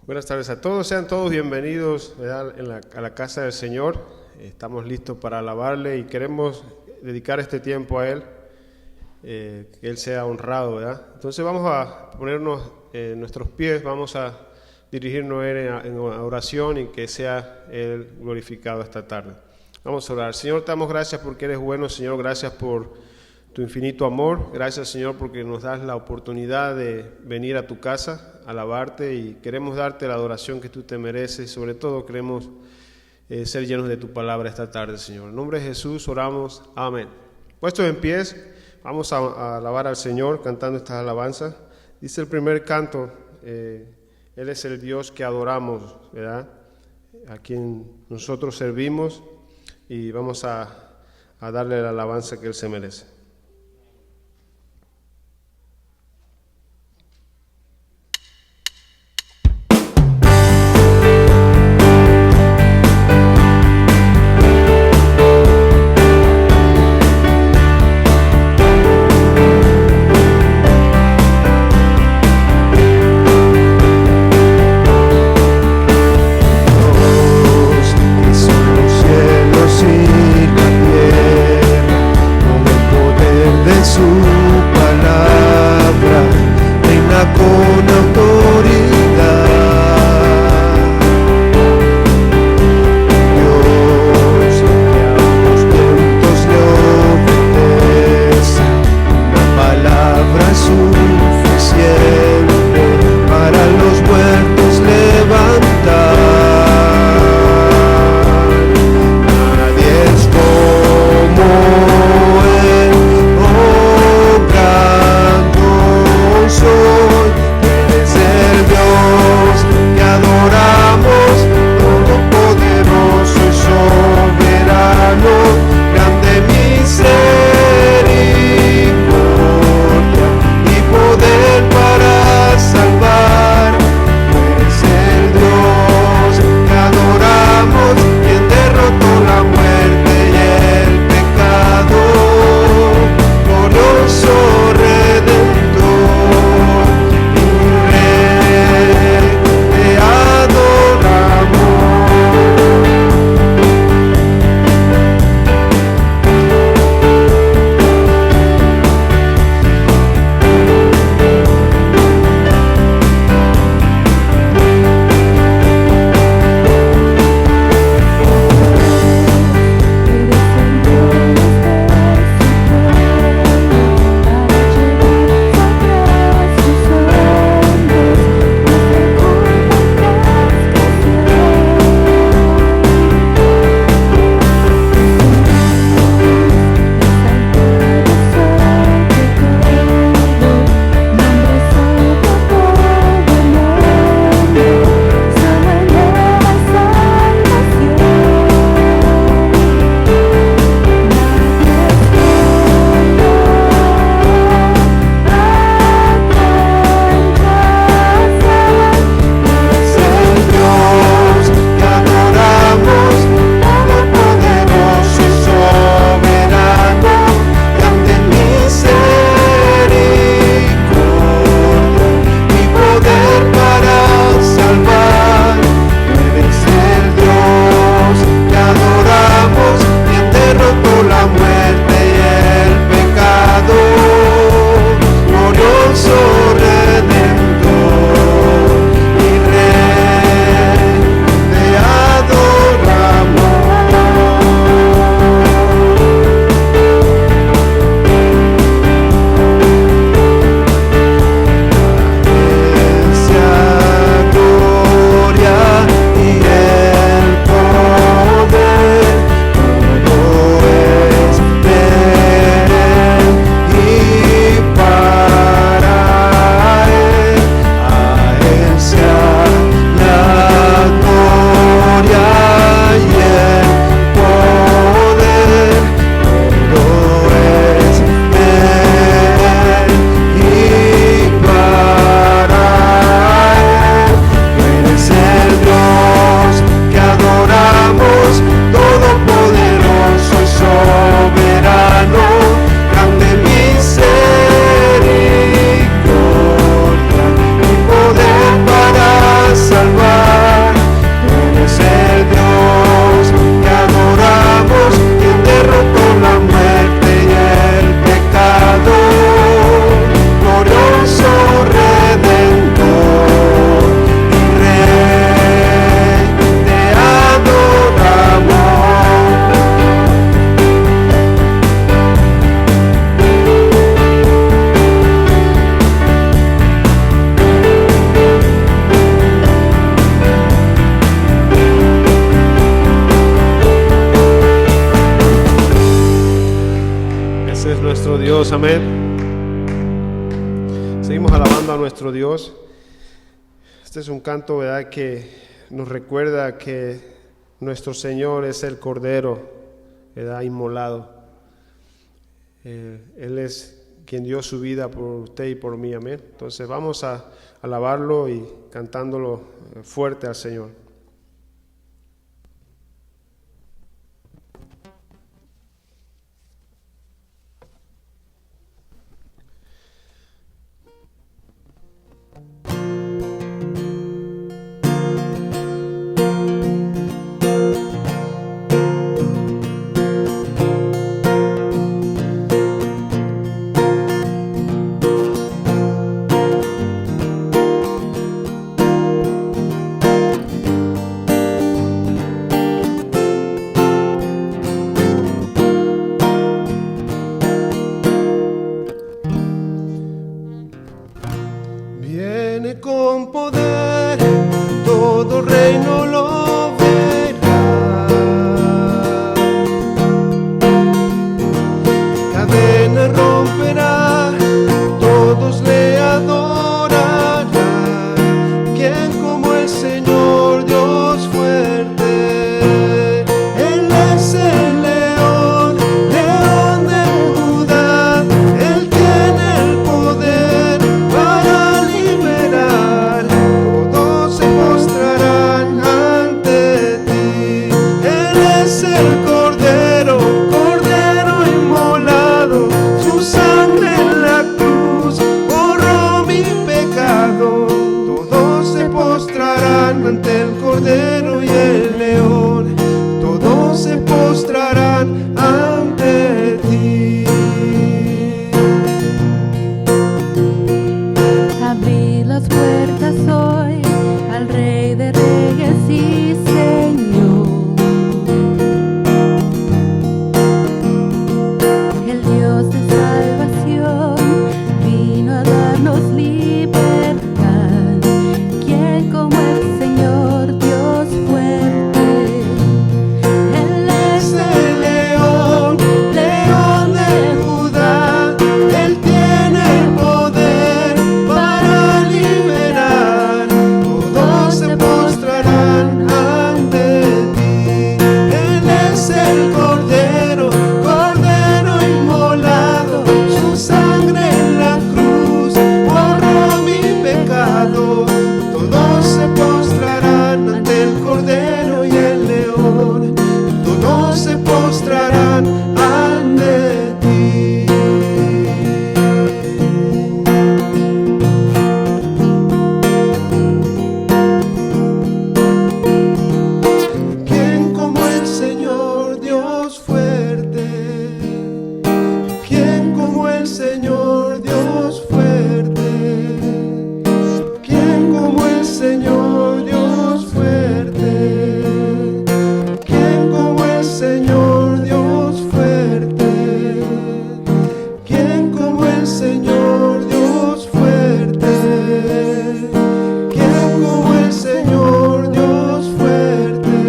Buenas tardes a todos, sean todos bienvenidos, ¿verdad?, a la casa del Señor. Estamos listos para alabarle y queremos dedicar este tiempo a Él, que Él sea honrado, ¿verdad? Entonces vamos a ponernos en nuestros pies, vamos a dirigirnos a Él en oración y que sea Él glorificado esta tarde. Vamos a orar. Señor, te damos gracias porque eres bueno, Señor, gracias por tu infinito amor. Gracias, Señor, porque nos das la oportunidad de venir a tu casa, alabarte, y queremos darte la adoración que tú te mereces. Sobre todo queremos ser llenos de tu palabra esta tarde, Señor. En nombre de Jesús oramos. Amén. Puestos en pies, vamos a alabar al Señor cantando estas alabanzas. Dice el primer canto, Él es el Dios que adoramos, ¿verdad?, a quien nosotros servimos, y vamos a darle la alabanza que Él se merece. Son los cielos y la tierra, con el poder Ese es nuestro Dios, amén. Seguimos alabando a nuestro Dios. Este es un canto, ¿verdad?, que nos recuerda que nuestro Señor es el Cordero, ¿verdad?, inmolado. Él es quien dio su vida por usted y por mí, amén. Entonces vamos a alabarlo y cantándolo fuerte al Señor. Viene con poder, todo reino lo verá. Cadena romperá, todos le adorarán. ¿Quién como el Señor Dios fuerte? Él es el león, león de Judá. Él tiene el poder para liberar. Todos se postrarán ante ti. Él es el Cordero, Cordero inmolado. Su sangre en la cruz borró mi pecado. Todos se postrarán ante el Cordero y el León. Todos se postrarán ante ti. Abrí las puertas hoy al Rey de Reyes y Señor, el Dios de salvación vino a darnos libertad. ¿Quién como el Señor Dios fuerte? Él es El león, león de Judá. Él tiene el poder para liberar. Todos se postrarán ante ti. Él es el Cordero, Cordero inmolado. Su sangre en la cruz borró mi pecado. Todos se postrarán ante el Cordero y el León. Todos se postrarán ante ti. ¿Quién como el Señor Dios fuerte? ¿Quién como el Señor Dios fuerte? ¿Quién como el Señor Dios fuerte? ¿Quién como el Señor Dios fuerte? ¿Quién como el Señor Dios fuerte? ¿Quién como el Señor Dios fuerte?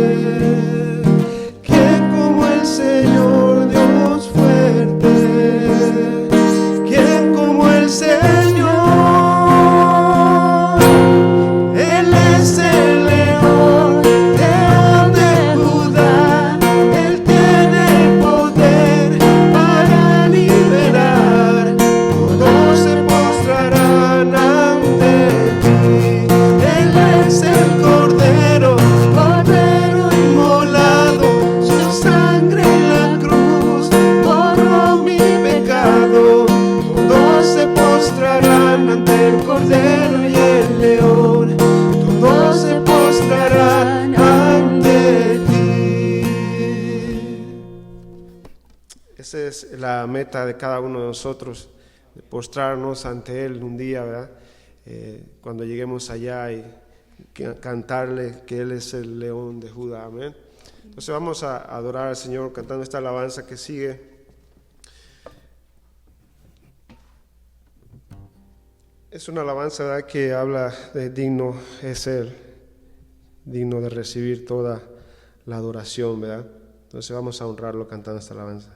¿Quién como el Señor Dios fuerte? ¿Quién como el Señor? Él es el león, león de Judá. Él tiene el poder para liberar. Todos se postrarán ante ti. Él es el Cordero, Cordero inmolado. Su sangre en la cruz borró mi pecado. Todos se postrarán ante el Cordero y el León. Todos se postrarán ante ti. Esa es la meta de cada uno de nosotros, de postrarnos ante Él un día, ¿verdad? Cuando lleguemos allá y cantarle que Él es el león de Judá, amén. Entonces vamos a adorar al Señor cantando esta alabanza que sigue. Es una alabanza, ¿verdad?, que habla de digno es Él, digno de recibir toda la adoración, ¿verdad? Entonces vamos a honrarlo cantando esta alabanza.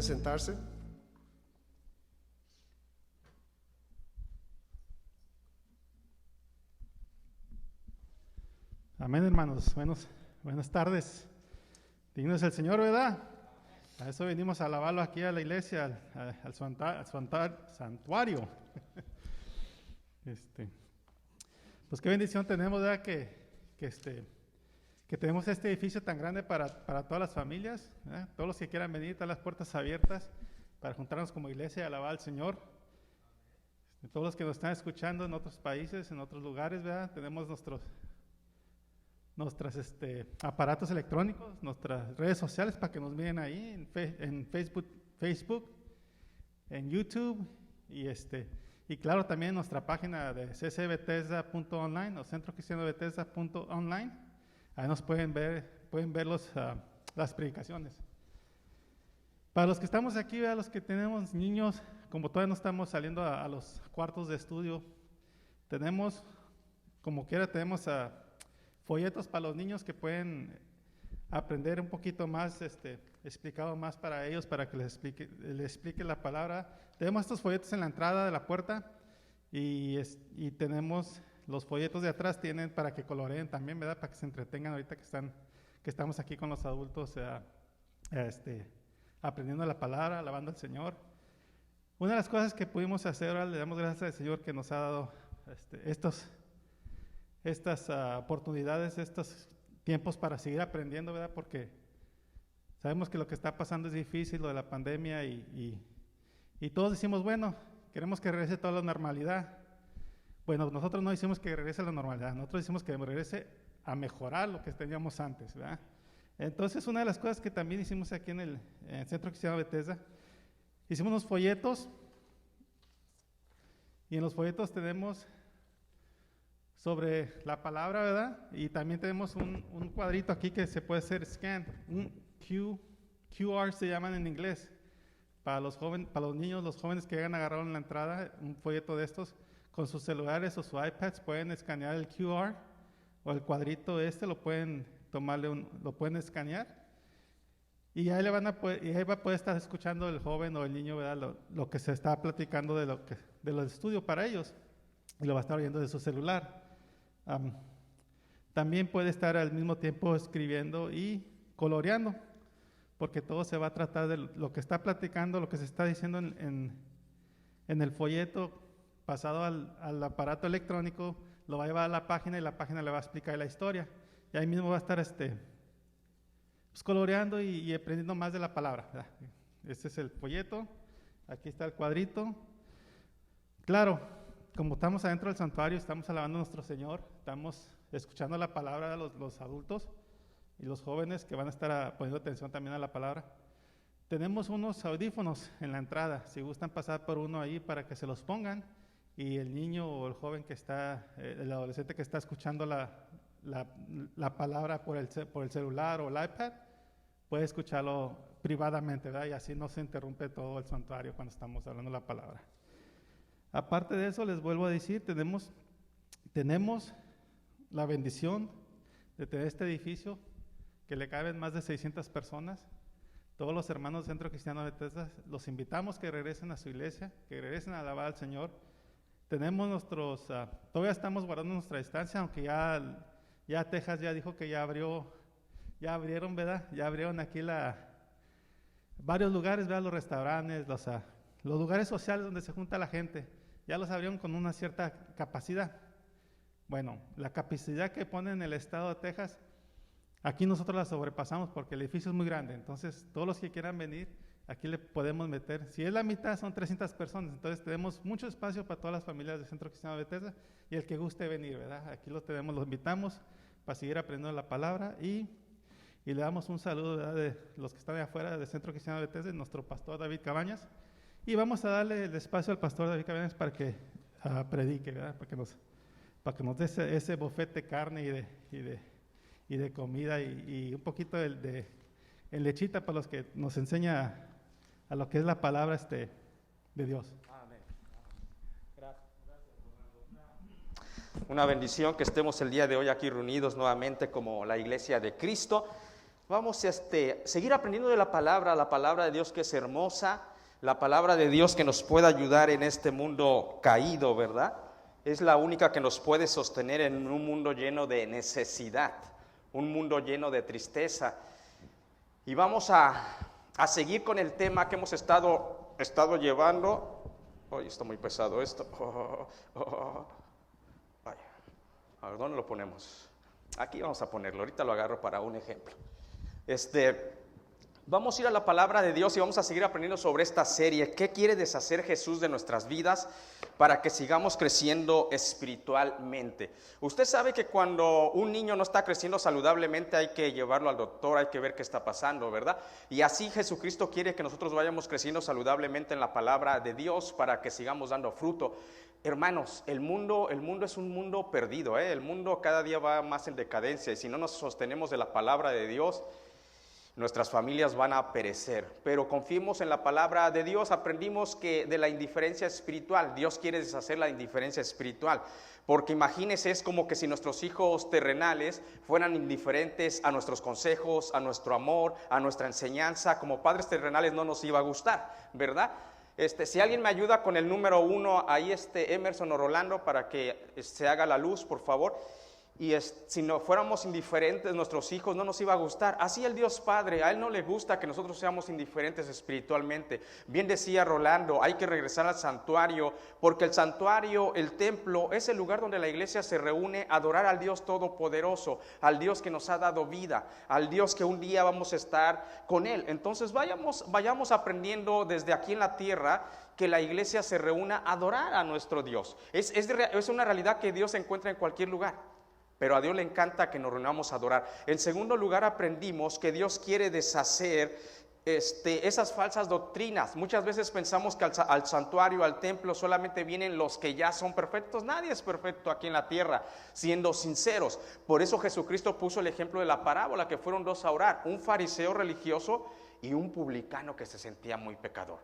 sentarse. Amén, hermanos. Buenas tardes. Digno es el Señor, ¿verdad? A eso venimos a alabarlo aquí a la iglesia, al santuario. Pues qué bendición tenemos, ¿verdad? Que tenemos este edificio tan grande para todas las familias, ¿eh? Todos los que quieran venir, están las puertas abiertas para juntarnos como iglesia y alabar al Señor. Todos los que nos están escuchando en otros países, en otros lugares, ¿verdad? Tenemos nuestros aparatos electrónicos, nuestras redes sociales para que nos miren ahí en Facebook, en YouTube y claro también nuestra página de ccbethesda.online o centrocristianobethesda.online. Ahí nos pueden ver las predicaciones. Para los que estamos aquí, ¿verdad? Los que tenemos niños, como todavía no estamos saliendo a los cuartos de estudio, tenemos, como quiera, tenemos folletos para los niños que pueden aprender un poquito más, explicado más para ellos, para que les explique la palabra. Tenemos estos folletos en la entrada de la puerta y tenemos los folletos de atrás, tienen para que coloreen también, ¿verdad? Para que se entretengan ahorita que estamos aquí con los adultos, aprendiendo la palabra, alabando al Señor. Una de las cosas que pudimos hacer, ahora le damos gracias al Señor que nos ha dado estas oportunidades, estos tiempos para seguir aprendiendo, ¿verdad? Porque sabemos que lo que está pasando es difícil, lo de la pandemia, y todos decimos, bueno, queremos que regrese toda la normalidad. Bueno, nosotros no decimos que regrese a la normalidad, nosotros decimos que regrese a mejorar lo que teníamos antes, ¿verdad? Entonces, una de las cosas que también hicimos aquí en el Centro Cristiano Bethesda, hicimos unos folletos, y en los folletos tenemos sobre la palabra, ¿verdad? Y también tenemos un cuadrito aquí que se puede hacer scan, un QR se llaman en inglés. Para los niños, los jóvenes que hayan agarrado en la entrada, un folleto de estos, con sus celulares o sus iPads pueden escanear el QR o el cuadrito lo pueden lo pueden escanear, y ahí va a poder estar escuchando el joven o el niño, ¿verdad? Lo que se está platicando de los estudios para ellos, y lo va a estar oyendo de su celular. También puede estar al mismo tiempo escribiendo y coloreando, porque todo se va a tratar de lo que está platicando, lo que se está diciendo en el folleto, pasado al aparato electrónico, lo va a llevar a la página, y la página le va a explicar la historia, y ahí mismo va a estar pues coloreando y aprendiendo más de la palabra, ¿verdad? Este es el folleto, aquí está el cuadrito. Claro, como estamos adentro del santuario, estamos alabando a nuestro Señor, estamos escuchando la palabra de los adultos y los jóvenes que van a estar poniendo atención también a la palabra. Tenemos unos audífonos en la entrada, si gustan pasar por uno ahí para que se los pongan, y el niño o el joven que está, el adolescente que está escuchando la palabra por el celular o el iPad, puede escucharlo privadamente, ¿verdad? Y así no se interrumpe todo el santuario cuando estamos hablando la palabra. Aparte de eso, les vuelvo a decir, tenemos la bendición de tener este edificio que le caben más de 600 personas. Todos los hermanos del Centro Cristiano de Bethesda, los invitamos que regresen a su iglesia, que regresen a alabar al Señor. Tenemos todavía estamos guardando nuestra distancia, aunque ya Texas ya dijo que ya abrieron, ¿verdad? Ya abrieron aquí varios lugares, ¿verdad? Los restaurantes, los lugares sociales donde se junta la gente, ya los abrieron con una cierta capacidad. Bueno, la capacidad que pone en el estado de Texas, aquí nosotros la sobrepasamos porque el edificio es muy grande. Entonces, todos los que quieran venir, aquí le podemos meter. Si es la mitad, son 300 personas. Entonces, tenemos mucho espacio para todas las familias del Centro Cristiano de Bethesda, y el que guste venir, ¿verdad? Aquí los invitamos para seguir aprendiendo la palabra, y le damos un saludo, ¿verdad?, de los que están de afuera del Centro Cristiano de Bethesda, nuestro pastor David Cabañas. Y vamos a darle el espacio al pastor David Cabañas para que predique, ¿verdad? Para que nos dé ese buffet de carne y de comida, y un poquito de lechita para los que nos enseña a lo que es la palabra de Dios. Amén. Gracias. Una bendición que estemos el día de hoy aquí reunidos nuevamente como la iglesia de Cristo. Vamos a seguir aprendiendo de la palabra de Dios, que es hermosa, la palabra de Dios que nos puede ayudar en este mundo caído, ¿verdad? Es la única que nos puede sostener en un mundo lleno de necesidad, un mundo lleno de tristeza. Y vamos a seguir con el tema que hemos estado llevando. Hoy está muy pesado esto. Vaya. A ver, ¿dónde lo ponemos? Aquí vamos a ponerlo. Ahorita lo agarro para un ejemplo. Vamos a ir a la palabra de Dios y vamos a seguir aprendiendo sobre esta serie. ¿Qué quiere deshacer Jesús de nuestras vidas para que sigamos creciendo espiritualmente? Usted sabe que cuando un niño no está creciendo saludablemente hay que llevarlo al doctor, hay que ver qué está pasando, ¿verdad? Y así Jesucristo quiere que nosotros vayamos creciendo saludablemente en la palabra de Dios para que sigamos dando fruto. Hermanos, el mundo es un mundo perdido, ¿eh? El mundo cada día va más en decadencia, y si no nos sostenemos de la palabra de Dios, nuestras familias van a perecer, pero confiemos en la palabra de Dios. Aprendimos que de la indiferencia espiritual, Dios quiere deshacer la indiferencia espiritual, porque imagínense, es como que si nuestros hijos terrenales fueran indiferentes a nuestros consejos, a nuestro amor, a nuestra enseñanza. Como padres terrenales no nos iba a gustar, ¿verdad? Si alguien me ayuda con el número 1, ahí Emerson o Rolando, para que se haga la luz, por favor. Y si no fuéramos indiferentes, nuestros hijos no nos iba a gustar. Así el Dios Padre, a Él no le gusta que nosotros seamos indiferentes espiritualmente. Bien decía Rolando, hay que regresar al santuario, porque el santuario, el templo, es el lugar donde la iglesia se reúne a adorar al Dios Todopoderoso, al Dios que nos ha dado vida, al Dios que un día vamos a estar con Él. Entonces vayamos aprendiendo desde aquí en la tierra que la iglesia se reúna a adorar a nuestro Dios. Es una realidad que Dios se encuentra en cualquier lugar, pero a Dios le encanta que nos reunamos a adorar. En segundo lugar, aprendimos que Dios quiere deshacer esas falsas doctrinas. Muchas veces pensamos que al santuario, al templo, solamente vienen los que ya son perfectos. Nadie es perfecto aquí en la tierra, siendo sinceros. Por eso Jesucristo puso el ejemplo de la parábola, que fueron dos a orar, un fariseo religioso y un publicano que se sentía muy pecador.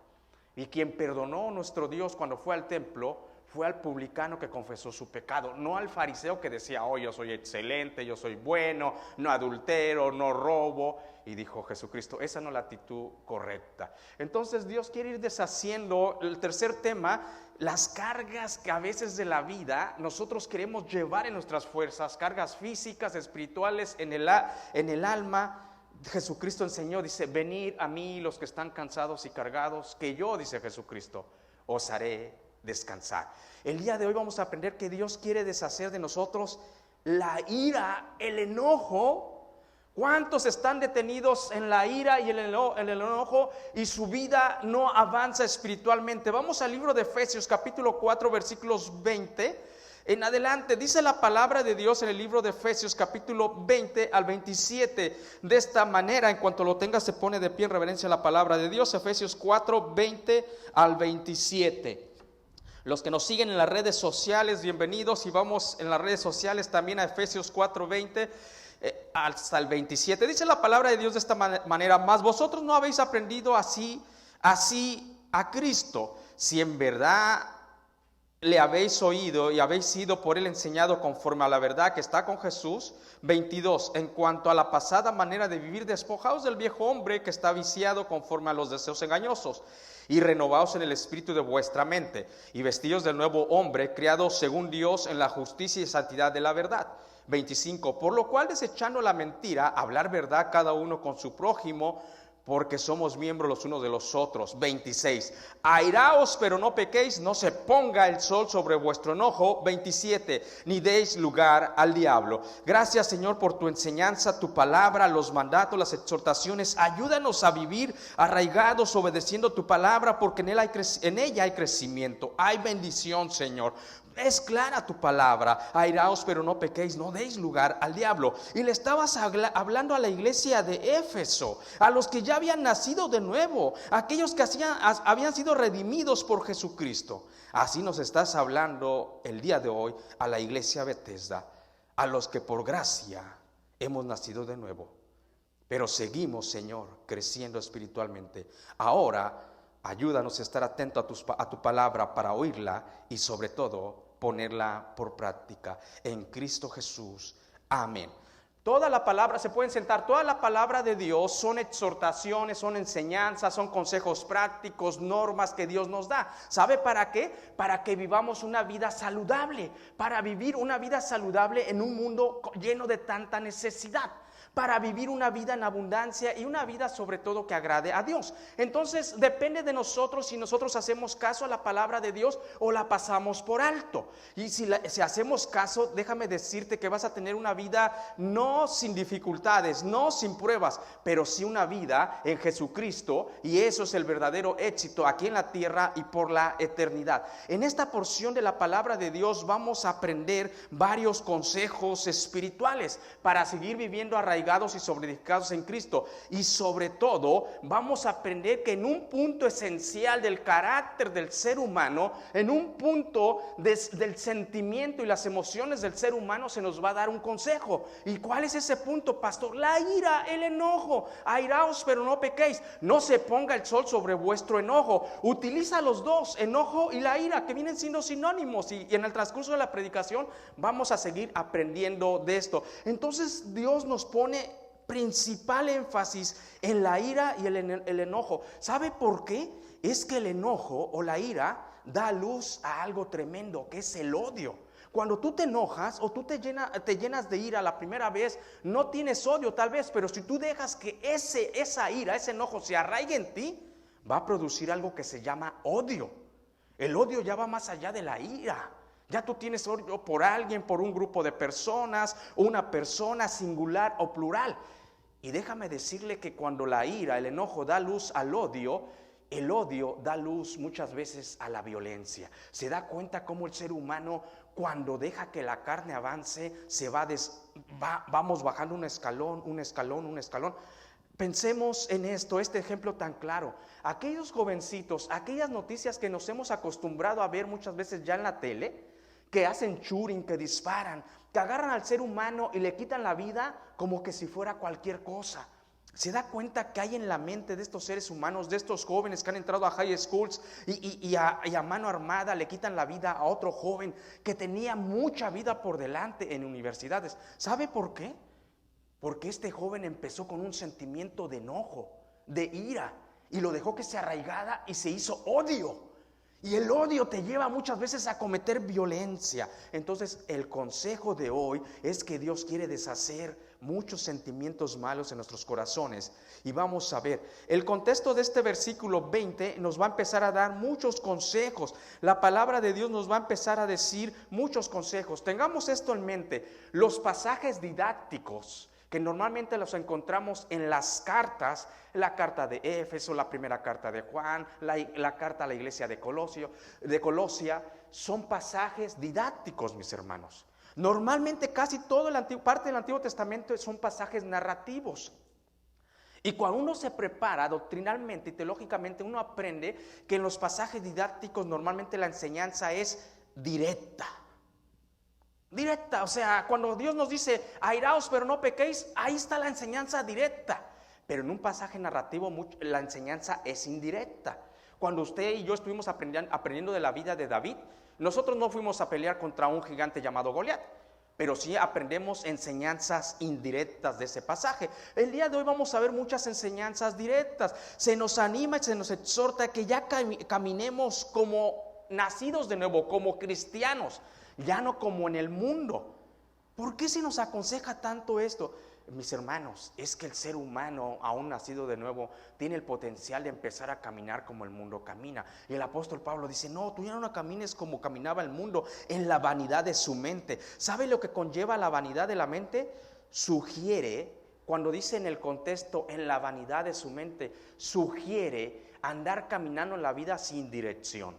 Y quien perdonó a nuestro Dios cuando fue al templo fue al publicano que confesó su pecado, no al fariseo que decía, oh, yo soy excelente, yo soy bueno, no adultero, no robo. Y dijo Jesucristo, esa no es la actitud correcta. Entonces Dios quiere ir deshaciendo. El tercer tema, las cargas que a veces de la vida nosotros queremos llevar en nuestras fuerzas, cargas físicas, espirituales, en el alma. Jesucristo enseñó, dice, venid a mí los que están cansados y cargados, que yo, dice Jesucristo, os haré descansar. El día de hoy vamos a aprender que Dios quiere deshacer de nosotros la ira, el enojo. ¿Cuántos están detenidos en la ira y en el enojo y su vida no avanza espiritualmente? Vamos al libro de Efesios capítulo 4 versículos 20 en adelante. Dice la palabra de Dios en el libro de Efesios capítulo 20 al 27 de esta manera. En cuanto lo tenga, se pone de pie en reverencia a la palabra de Dios. Efesios 4, 20 al 27. Los que nos siguen en las redes sociales, bienvenidos. Y vamos en las redes sociales también a Efesios 4, 20 hasta el 27. Dice la palabra de Dios de esta manera: mas vosotros no habéis aprendido así a Cristo, si en verdad le habéis oído y habéis sido por él enseñado conforme a la verdad que está con Jesús. 22. En cuanto a la pasada manera de vivir, despojaos del viejo hombre que está viciado conforme a los deseos engañosos, y renovaos en el espíritu de vuestra mente, y vestíos del nuevo hombre, creado según Dios en la justicia y santidad de la verdad. 25. Por lo cual, desechando la mentira, hablar verdad cada uno con su prójimo, porque somos miembros los unos de los otros. 26. Airaos, pero no pequéis, no se ponga el sol sobre vuestro enojo. 27. Ni deis lugar al diablo. Gracias, Señor, por tu enseñanza, tu palabra, los mandatos, las exhortaciones. Ayúdanos a vivir arraigados, obedeciendo tu palabra, porque en ella hay crecimiento, hay bendición, Señor. Es clara tu palabra. Airaos, pero no pequéis, no deis lugar al diablo. Y le estabas hablando a la iglesia de Éfeso, a los que ya habían nacido de nuevo, aquellos que habían sido redimidos por Jesucristo. Así nos estás hablando el día de hoy a la iglesia Bethesda, a los que por gracia hemos nacido de nuevo, pero seguimos, Señor, creciendo espiritualmente. Ahora ayúdanos a estar atentos a tu palabra para oírla y sobre todo ponerla por práctica en Cristo Jesús. Amén. Toda la palabra, se pueden sentar, toda la palabra de Dios son exhortaciones, son enseñanzas, son consejos prácticos, normas que Dios nos da. ¿Sabe para qué? Para que vivamos una vida saludable, para vivir una vida saludable en un mundo lleno de tanta necesidad, para vivir una vida en abundancia y una vida sobre todo que agrade a Dios. Entonces depende de nosotros si nosotros hacemos caso a la palabra de Dios o la pasamos por alto. Y si hacemos caso, déjame decirte que vas a tener una vida no sin dificultades, no sin pruebas, pero sí una vida en Jesucristo, y eso es el verdadero éxito aquí en la tierra y por la eternidad. En esta porción de la palabra de Dios vamos a aprender varios consejos espirituales para seguir viviendo arraigados arraigados y solidificados en Cristo. Y sobre todo vamos a aprender que en un punto esencial del carácter del ser humano, en un punto del sentimiento y las emociones del ser humano, se nos va a dar un consejo. ¿Y cuál es ese punto, pastor? La ira, el enojo. Airaos pero no pequéis. No se ponga el sol sobre vuestro enojo. Utiliza los dos, enojo y la ira, que vienen siendo sinónimos. Y en el transcurso de la predicación vamos a seguir aprendiendo de esto. Entonces Dios nos pone principal énfasis en la ira y el enojo. ¿Sabe por qué? Es que el enojo o la ira da luz a algo tremendo, que es el odio. Cuando tú te enojas o tú te llenas de ira la primera vez, no tienes odio tal vez, pero si tú dejas que esa ira, ese enojo se arraigue en ti, va a producir algo que se llama odio. El odio ya va más allá de la ira. Ya tú tienes odio por alguien, por un grupo de personas, una persona singular o plural. Y déjame decirle que cuando la ira, el enojo da luz al odio, el odio da luz muchas veces a la violencia. Se da cuenta cómo el ser humano, cuando deja que la carne avance, vamos bajando un escalón. Pensemos en este ejemplo tan claro. Aquellos jovencitos, aquellas noticias que nos hemos acostumbrado a ver muchas veces ya en la tele, que hacen shooting, que disparan, que agarran al ser humano y le quitan la vida como que si fuera cualquier cosa. Se da cuenta que hay en la mente de estos seres humanos, de estos jóvenes que han entrado a high schools y a mano armada le quitan la vida a otro joven que tenía mucha vida por delante en universidades. ¿Sabe por qué? Porque este joven empezó con un sentimiento de enojo, de ira, y lo dejó que se arraigara y se hizo odio. Y el odio te lleva muchas veces a cometer violencia. Entonces el consejo de hoy es que Dios quiere deshacer muchos sentimientos malos en nuestros corazones. Y vamos a ver, el contexto de este versículo 20 nos va a empezar a dar muchos consejos. La palabra de Dios nos va a empezar a decir muchos consejos. Tengamos esto en mente. Los pasajes didácticos que normalmente los encontramos en las cartas, la carta de Éfeso, la primera carta de Juan, la carta a la iglesia de Colosia, son pasajes didácticos, mis hermanos. Normalmente casi toda la parte del Antiguo Testamento son pasajes narrativos. Y cuando uno se prepara doctrinalmente y teológicamente, uno aprende que en los pasajes didácticos normalmente la enseñanza es directa. Directa, o sea, cuando Dios nos dice airaos pero no pequéis, ahí está la enseñanza directa. Pero en un pasaje narrativo la enseñanza es indirecta. Cuando usted y yo estuvimos aprendiendo de la vida de David, nosotros no fuimos a pelear contra un gigante llamado Goliat, pero sí aprendemos enseñanzas indirectas de ese pasaje. El día de hoy vamos a ver muchas enseñanzas directas. Se nos anima y se nos exhorta a que ya caminemos como nacidos de nuevo, como cristianos, ya no como en el mundo. ¿Por qué se nos aconseja tanto esto? Mis hermanos, es que el ser humano, aún nacido de nuevo, tiene el potencial de empezar a caminar como el mundo camina. Y el apóstol Pablo dice, no, tú ya no camines como caminaba el mundo, en la vanidad de su mente. ¿Sabe lo que conlleva la vanidad de la mente? Sugiere, cuando dice en el contexto, en la vanidad de su mente, sugiere andar caminando en la vida sin dirección.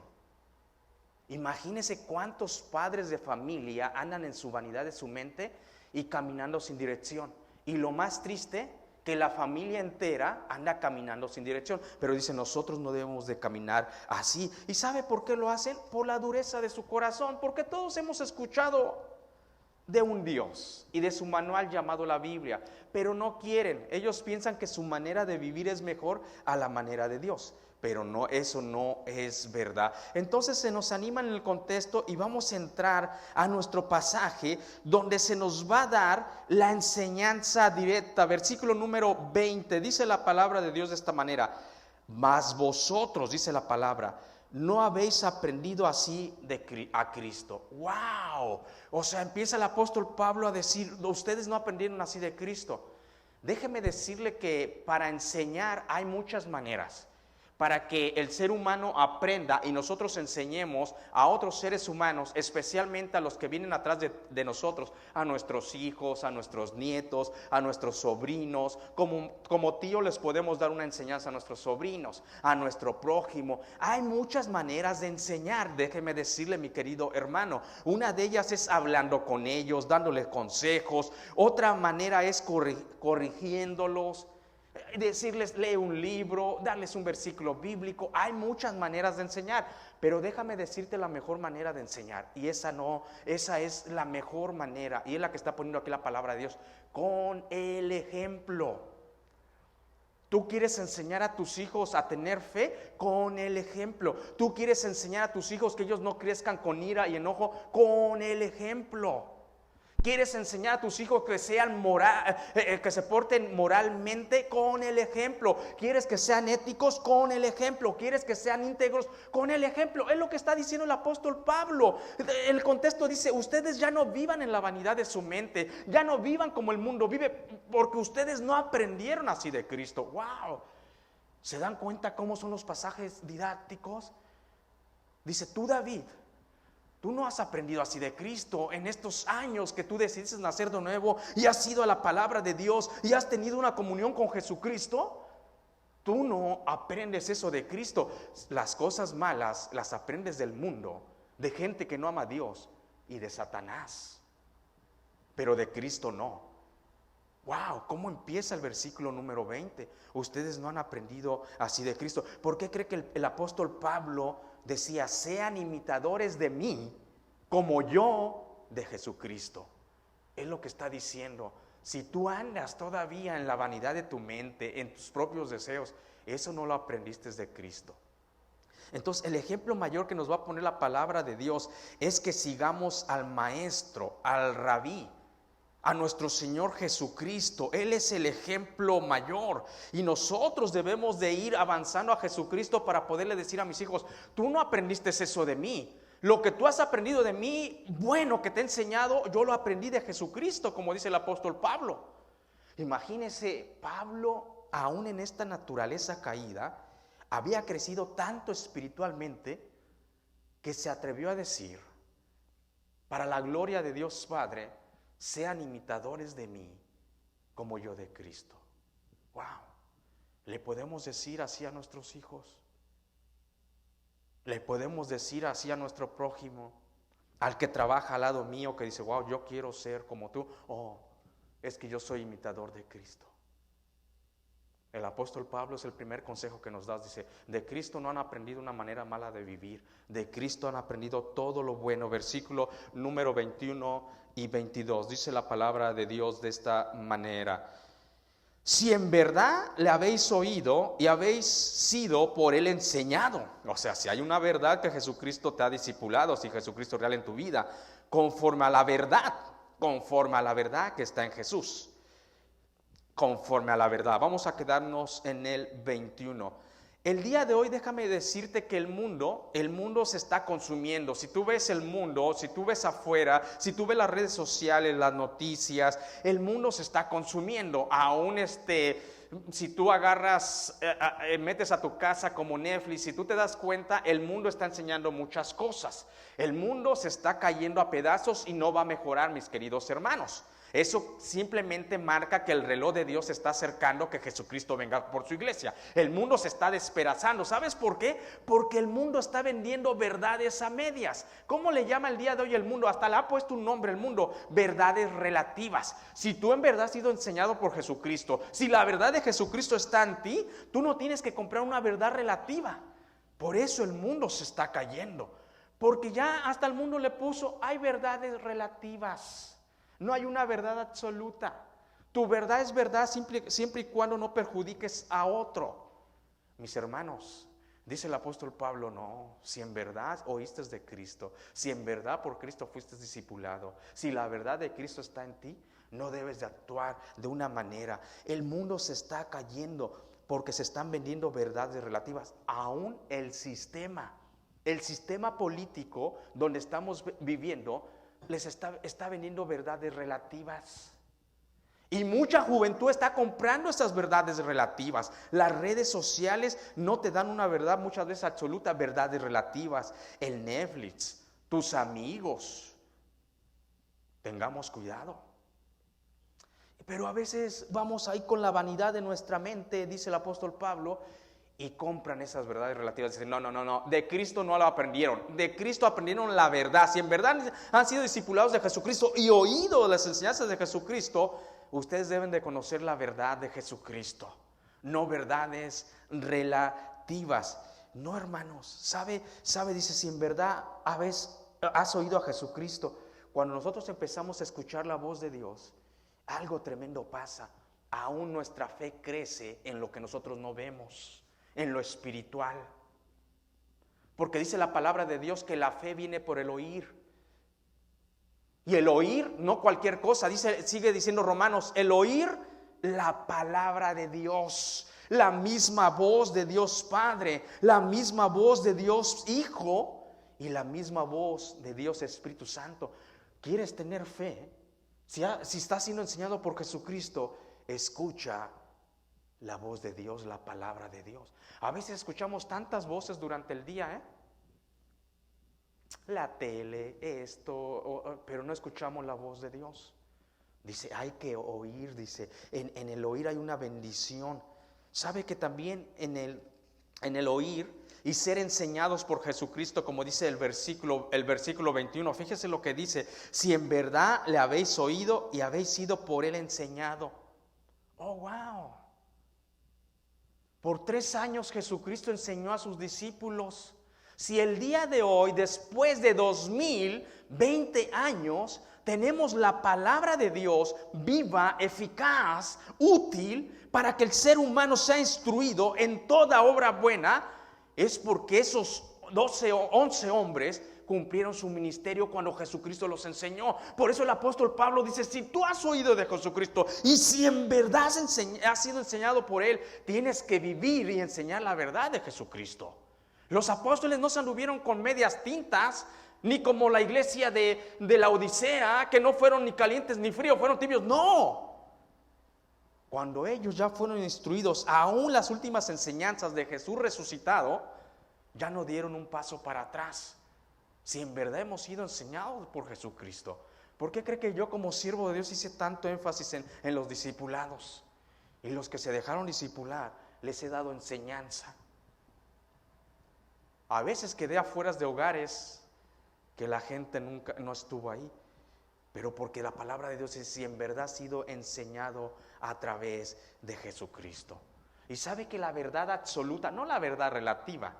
Imagínese cuántos padres de familia andan en su vanidad de su mente y caminando sin dirección. Y lo más triste, que la familia entera anda caminando sin dirección. Pero dice, nosotros no debemos de caminar así. ¿Y sabe por qué lo hacen? Por la dureza de su corazón. Porque todos hemos escuchado de un Dios y de su manual llamado la Biblia, pero no quieren. Ellos piensan que su manera de vivir es mejor a la manera de Dios. Pero no, eso no es verdad. Entonces se nos anima en el contexto y vamos a entrar a nuestro pasaje donde se nos va a dar la enseñanza directa. Versículo número 20, dice la palabra de Dios de esta manera: mas vosotros, dice la palabra, no habéis aprendido así a Cristo. ¡Wow! O sea, empieza el apóstol Pablo a decir, ustedes no aprendieron así de Cristo. Déjeme decirle que para enseñar hay muchas maneras. para que el ser humano aprenda y nosotros enseñemos a otros seres humanos, especialmente a los que vienen atrás de nosotros, a nuestros hijos, a nuestros nietos, a nuestros sobrinos. Como tío les podemos dar una enseñanza a nuestros sobrinos, a nuestro prójimo. Hay muchas maneras de enseñar, déjeme decirle, mi querido hermano. Una de ellas es hablando con ellos, dándoles consejos. Otra manera es corrigiéndolos, decirles lee un libro, darles un versículo bíblico. Hay muchas maneras de enseñar, pero déjame decirte la mejor manera de enseñar, y esa es la mejor manera, y es la que está poniendo aquí la palabra de Dios: con el ejemplo. Tú quieres enseñar a tus hijos a tener fe, con el ejemplo. Tú quieres enseñar a tus hijos que ellos no crezcan con ira y enojo, con el ejemplo. ¿Quieres enseñar a tus hijos que sean que se porten moralmente? Con el ejemplo. ¿Quieres que sean éticos? Con el ejemplo. ¿Quieres que sean íntegros? Con el ejemplo. Es lo que está diciendo el apóstol Pablo. El contexto dice: ustedes ya no vivan en la vanidad de su mente, ya no vivan como el mundo vive, porque ustedes no aprendieron así de Cristo. ¡Wow! ¿Se dan cuenta cómo son los pasajes didácticos? Dice: tú, David, tú no has aprendido así de Cristo en estos años que tú decidiste nacer de nuevo y has ido a la palabra de Dios y has tenido una comunión con Jesucristo. Tú no aprendes eso de Cristo. Las cosas malas las aprendes del mundo, de gente que no ama a Dios y de Satanás, pero de Cristo no. Wow, ¿cómo empieza el versículo número 20? Ustedes no han aprendido así de Cristo. ¿Por qué cree que el apóstol Pablo decía: sean imitadores de mí como yo de Jesucristo? Es lo que está diciendo. Si tú andas todavía en la vanidad de tu mente, en tus propios deseos, eso no lo aprendiste de Cristo. Entonces, el ejemplo mayor que nos va a poner la palabra de Dios es que sigamos al maestro, al rabí, a nuestro Señor Jesucristo. Él es el ejemplo mayor, y nosotros debemos de ir avanzando a Jesucristo para poderle decir a mis hijos: tú no aprendiste eso de mí. Lo que tú has aprendido de mí, bueno, que te he enseñado, yo lo aprendí de Jesucristo, como dice el apóstol Pablo. Imagínese, Pablo, aún en esta naturaleza caída, había crecido tanto espiritualmente que se atrevió a decir: para la gloria de Dios Padre, sean imitadores de mí como yo de Cristo. Wow. ¿Le podemos decir así a nuestros hijos? ¿Le podemos decir así a nuestro prójimo? Al que trabaja al lado mío, que dice: wow, yo quiero ser como tú. Oh, es que yo soy imitador de Cristo. El apóstol Pablo es el primer consejo que nos da. Dice: de Cristo no han aprendido una manera mala de vivir, de Cristo han aprendido todo lo bueno. Versículo número 21 y 22, dice la palabra de Dios de esta manera: si en verdad le habéis oído y habéis sido por él enseñado. O sea, si hay una verdad que Jesucristo te ha discipulado, si Jesucristo es real en tu vida, conforme a la verdad que está en Jesús. Conforme a la verdad. Vamos a quedarnos en el 21. El día de hoy, déjame decirte que el mundo se está consumiendo. Si tú ves el mundo, si tú ves afuera, si tú ves las redes sociales, las noticias, el mundo se está consumiendo. Aún si tú agarras, metes a tu casa como Netflix, si tú te das cuenta, el mundo está enseñando muchas cosas. El mundo se está cayendo a pedazos y no va a mejorar, mis queridos hermanos. Eso simplemente marca que el reloj de Dios se está acercando, que Jesucristo venga por su iglesia. El mundo se está despedazando. ¿Sabes por qué? Porque el mundo está vendiendo verdades a medias. ¿Cómo le llama el día de hoy el mundo? Hasta le ha puesto un nombre el mundo: verdades relativas. Si tú en verdad has sido enseñado por Jesucristo, si la verdad de Jesucristo está en ti, tú no tienes que comprar una verdad relativa. Por eso el mundo se está cayendo, porque ya hasta el mundo le puso: hay verdades relativas. No hay una verdad absoluta. Tu verdad es verdad siempre y cuando no perjudiques a otro. Mis hermanos, dice el apóstol Pablo: no, si en verdad oíste de Cristo, si en verdad por Cristo fuiste discipulado, si la verdad de Cristo está en ti, no debes de actuar de una manera. El mundo se está cayendo porque se están vendiendo verdades relativas. Aún el sistema político donde estamos viviendo les está vendiendo verdades relativas. Y mucha juventud está comprando esas verdades relativas. Las redes sociales no te dan una verdad muchas veces absoluta, verdades relativas. El Netflix, tus amigos. Tengamos cuidado. Pero a veces vamos ahí con la vanidad de nuestra mente, dice el apóstol Pablo, y compran esas verdades relativas. Dicen, no, de Cristo no lo aprendieron. De Cristo aprendieron la verdad. Si en verdad han sido discipulados de Jesucristo y oído las enseñanzas de Jesucristo, ustedes deben de conocer la verdad de Jesucristo, no verdades relativas. No, hermanos, sabe, dice, si en verdad has oído a Jesucristo, cuando nosotros empezamos a escuchar la voz de Dios, algo tremendo pasa. Aún nuestra fe crece en lo que nosotros no vemos, en lo espiritual. Porque dice la palabra de Dios que la fe viene por el oír. Y el oír, no cualquier cosa, sigue diciendo Romanos, el oír la palabra de Dios, la misma voz de Dios Padre, la misma voz de Dios Hijo y la misma voz de Dios Espíritu Santo. ¿Quieres tener fe? Si estás siendo enseñado por Jesucristo, escucha la voz de Dios, la palabra de Dios. A veces escuchamos tantas voces durante el día, la tele, pero no escuchamos la voz de Dios. Dice, hay que oír, dice, en el oír hay una bendición. ¿Sabe que también en el oír y ser enseñados por Jesucristo, como dice el versículo 21, fíjese lo que dice, si en verdad le habéis oído y habéis sido por él enseñado? Oh, wow. Por 3 años Jesucristo enseñó a sus discípulos. Si el día de hoy, después de 2020 años, tenemos la palabra de Dios viva, eficaz, útil, para que el ser humano sea instruido en toda obra buena, es porque esos 12 o 11 hombres cumplieron su ministerio cuando Jesucristo los enseñó. Por eso el apóstol Pablo dice, si tú has oído de Jesucristo y si en verdad has sido enseñado por él, tienes que vivir y enseñar la verdad de Jesucristo. Los apóstoles no se anduvieron con medias tintas, ni como la iglesia de la Odisea, que no fueron ni calientes ni fríos, fueron tibios. No. Cuando ellos ya fueron instruidos, aún las últimas enseñanzas de Jesús resucitado, ya no dieron un paso para atrás. Si en verdad hemos sido enseñados por Jesucristo, ¿por qué cree que yo como siervo de Dios hice tanto énfasis en los discipulados? Y los que se dejaron discipular, les he dado enseñanza. A veces quedé afuera de hogares que la gente no estuvo ahí, pero porque la palabra de Dios es si en verdad ha sido enseñado a través de Jesucristo. Y sabe que la verdad absoluta, no la verdad relativa,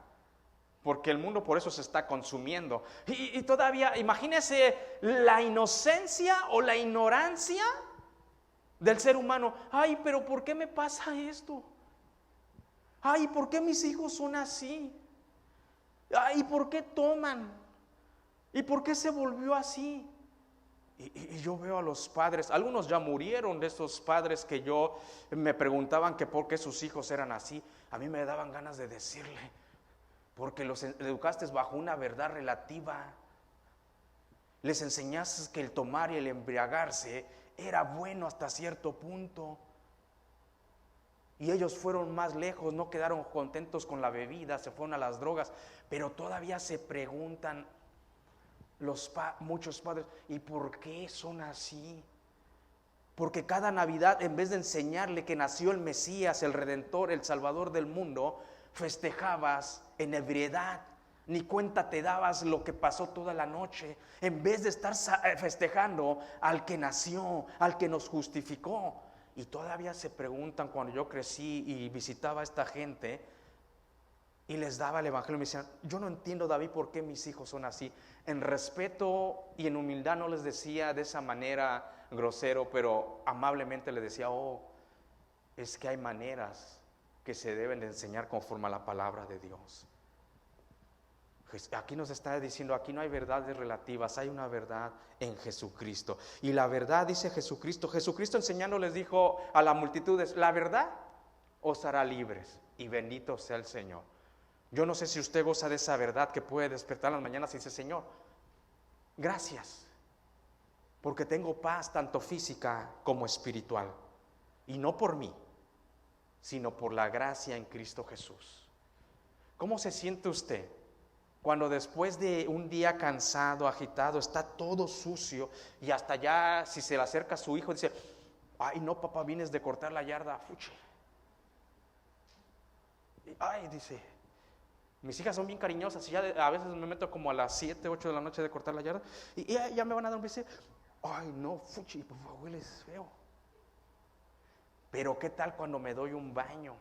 porque el mundo por eso se está consumiendo. Y todavía, imagínese la inocencia o la ignorancia del ser humano. Ay, pero ¿por qué me pasa esto? Ay, ¿por qué mis hijos son así? Ay, ¿por qué toman? ¿Y por qué se volvió así? Y yo veo a los padres, algunos ya murieron de esos padres que yo me preguntaban que por qué sus hijos eran así. A mí me daban ganas de decirle, porque los educaste bajo una verdad relativa. Les enseñaste que el tomar y el embriagarse era bueno hasta cierto punto. Y ellos fueron más lejos, no quedaron contentos con la bebida, se fueron a las drogas. Pero todavía se preguntan muchos padres, ¿y por qué son así? Porque cada Navidad, en vez de enseñarle que nació el Mesías, el Redentor, el Salvador del mundo, festejabas en ebriedad, ni cuenta te dabas lo que pasó toda la noche, en vez de estar festejando al que nació, al que nos justificó. Y todavía se preguntan, cuando yo crecí y visitaba a esta gente y les daba el evangelio, me decían, yo no entiendo, David, por qué mis hijos son así. En respeto y en humildad no les decía de esa manera grosero, pero amablemente les decía, es que hay maneras que se deben de enseñar conforme a la palabra de Dios. Aquí nos está diciendo, aquí no hay verdades relativas, hay una verdad en Jesucristo. Y la verdad, dice Jesucristo enseñando les dijo a las multitudes, la verdad os hará libres, y bendito sea el Señor. Yo no sé si usted goza de esa verdad que puede despertar en las mañanas y dice, Señor, gracias, porque tengo paz tanto física como espiritual. Y no por mí, sino por la gracia en Cristo Jesús. ¿Cómo se siente usted cuando después de un día cansado, agitado, está todo sucio y hasta ya si se le acerca a su hijo dice: ay no papá, vienes de cortar la yarda, fuchi? Ay, dice, mis hijas son bien cariñosas y ya a veces me meto como a las 7, 8 de la noche de cortar la yarda y ya me van a dar un beso. Ay no, fuchi, por favor, hueles feo. Pero ¿qué tal cuando me doy un baño?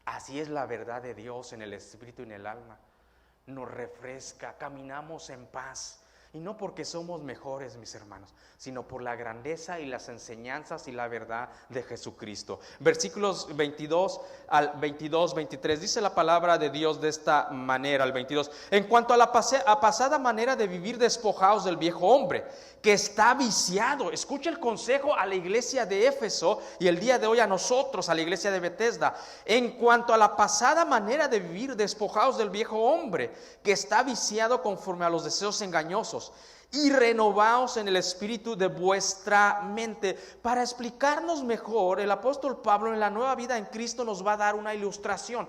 Así es la verdad de Dios en el espíritu y en el alma. Nos refresca, caminamos en paz. Y no porque somos mejores, mis hermanos, sino por la grandeza y las enseñanzas y la verdad de Jesucristo. Versículos 22 al 22, 23, dice la palabra de Dios de esta manera, al 22. En cuanto a la pasada manera de vivir, despojaos del viejo hombre, que está viciado. Escucha el consejo a la iglesia de Éfeso y el día de hoy a nosotros, a la iglesia de Bethesda. En cuanto a la pasada manera de vivir, despojaos del viejo hombre, que está viciado conforme a los deseos engañosos, y renovaos en el espíritu de vuestra mente. Para explicarnos mejor, el apóstol Pablo en la nueva vida en Cristo nos va a dar una ilustración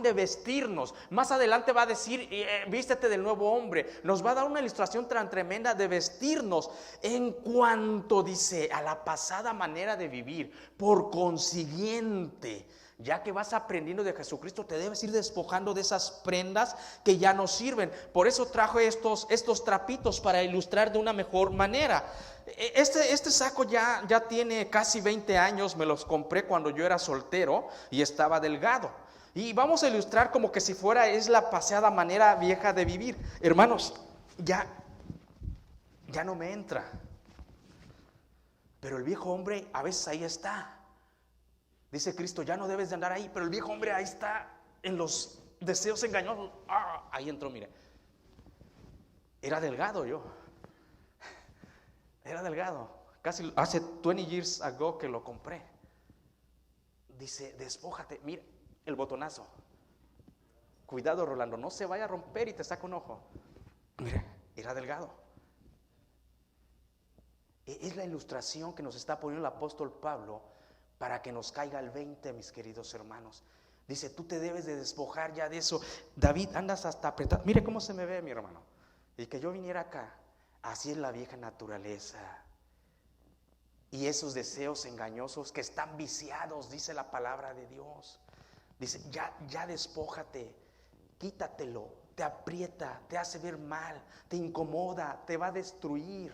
de vestirnos. Más adelante va a decir, vístete del nuevo hombre. Nos va a dar una ilustración tan tremenda de vestirnos en cuanto, dice, a la pasada manera de vivir. Por consiguiente, ya que vas aprendiendo de Jesucristo, te debes ir despojando de esas prendas que ya no sirven. Por eso trajo estos trapitos para ilustrar de una mejor manera. Este saco ya tiene casi 20 años, me los compré cuando yo era soltero y estaba delgado. Y vamos a ilustrar como que si fuera es la pasada manera vieja de vivir. Hermanos, ya no me entra. Pero el viejo hombre a veces ahí está. Dice Cristo, ya no debes de andar ahí, pero el viejo hombre ahí está en los deseos engañosos. Ahí entró, mire. Era delgado yo. Era delgado. Casi hace 20 years ago que lo compré. Dice, despójate. Mire, el botonazo. Cuidado, Rolando, no se vaya a romper y te saca un ojo. Mire, era delgado. Es la ilustración que nos está poniendo el apóstol Pablo para que nos caiga el 20, mis queridos hermanos. Dice, tú te debes de despojar ya de eso. David, andas hasta apretado. Mire cómo se me ve, mi hermano. Y que yo viniera acá. Así es la vieja naturaleza. Y esos deseos engañosos que están viciados, dice la palabra de Dios. Dice, ya despójate. Quítatelo. Te aprieta, te hace ver mal, te incomoda, te va a destruir.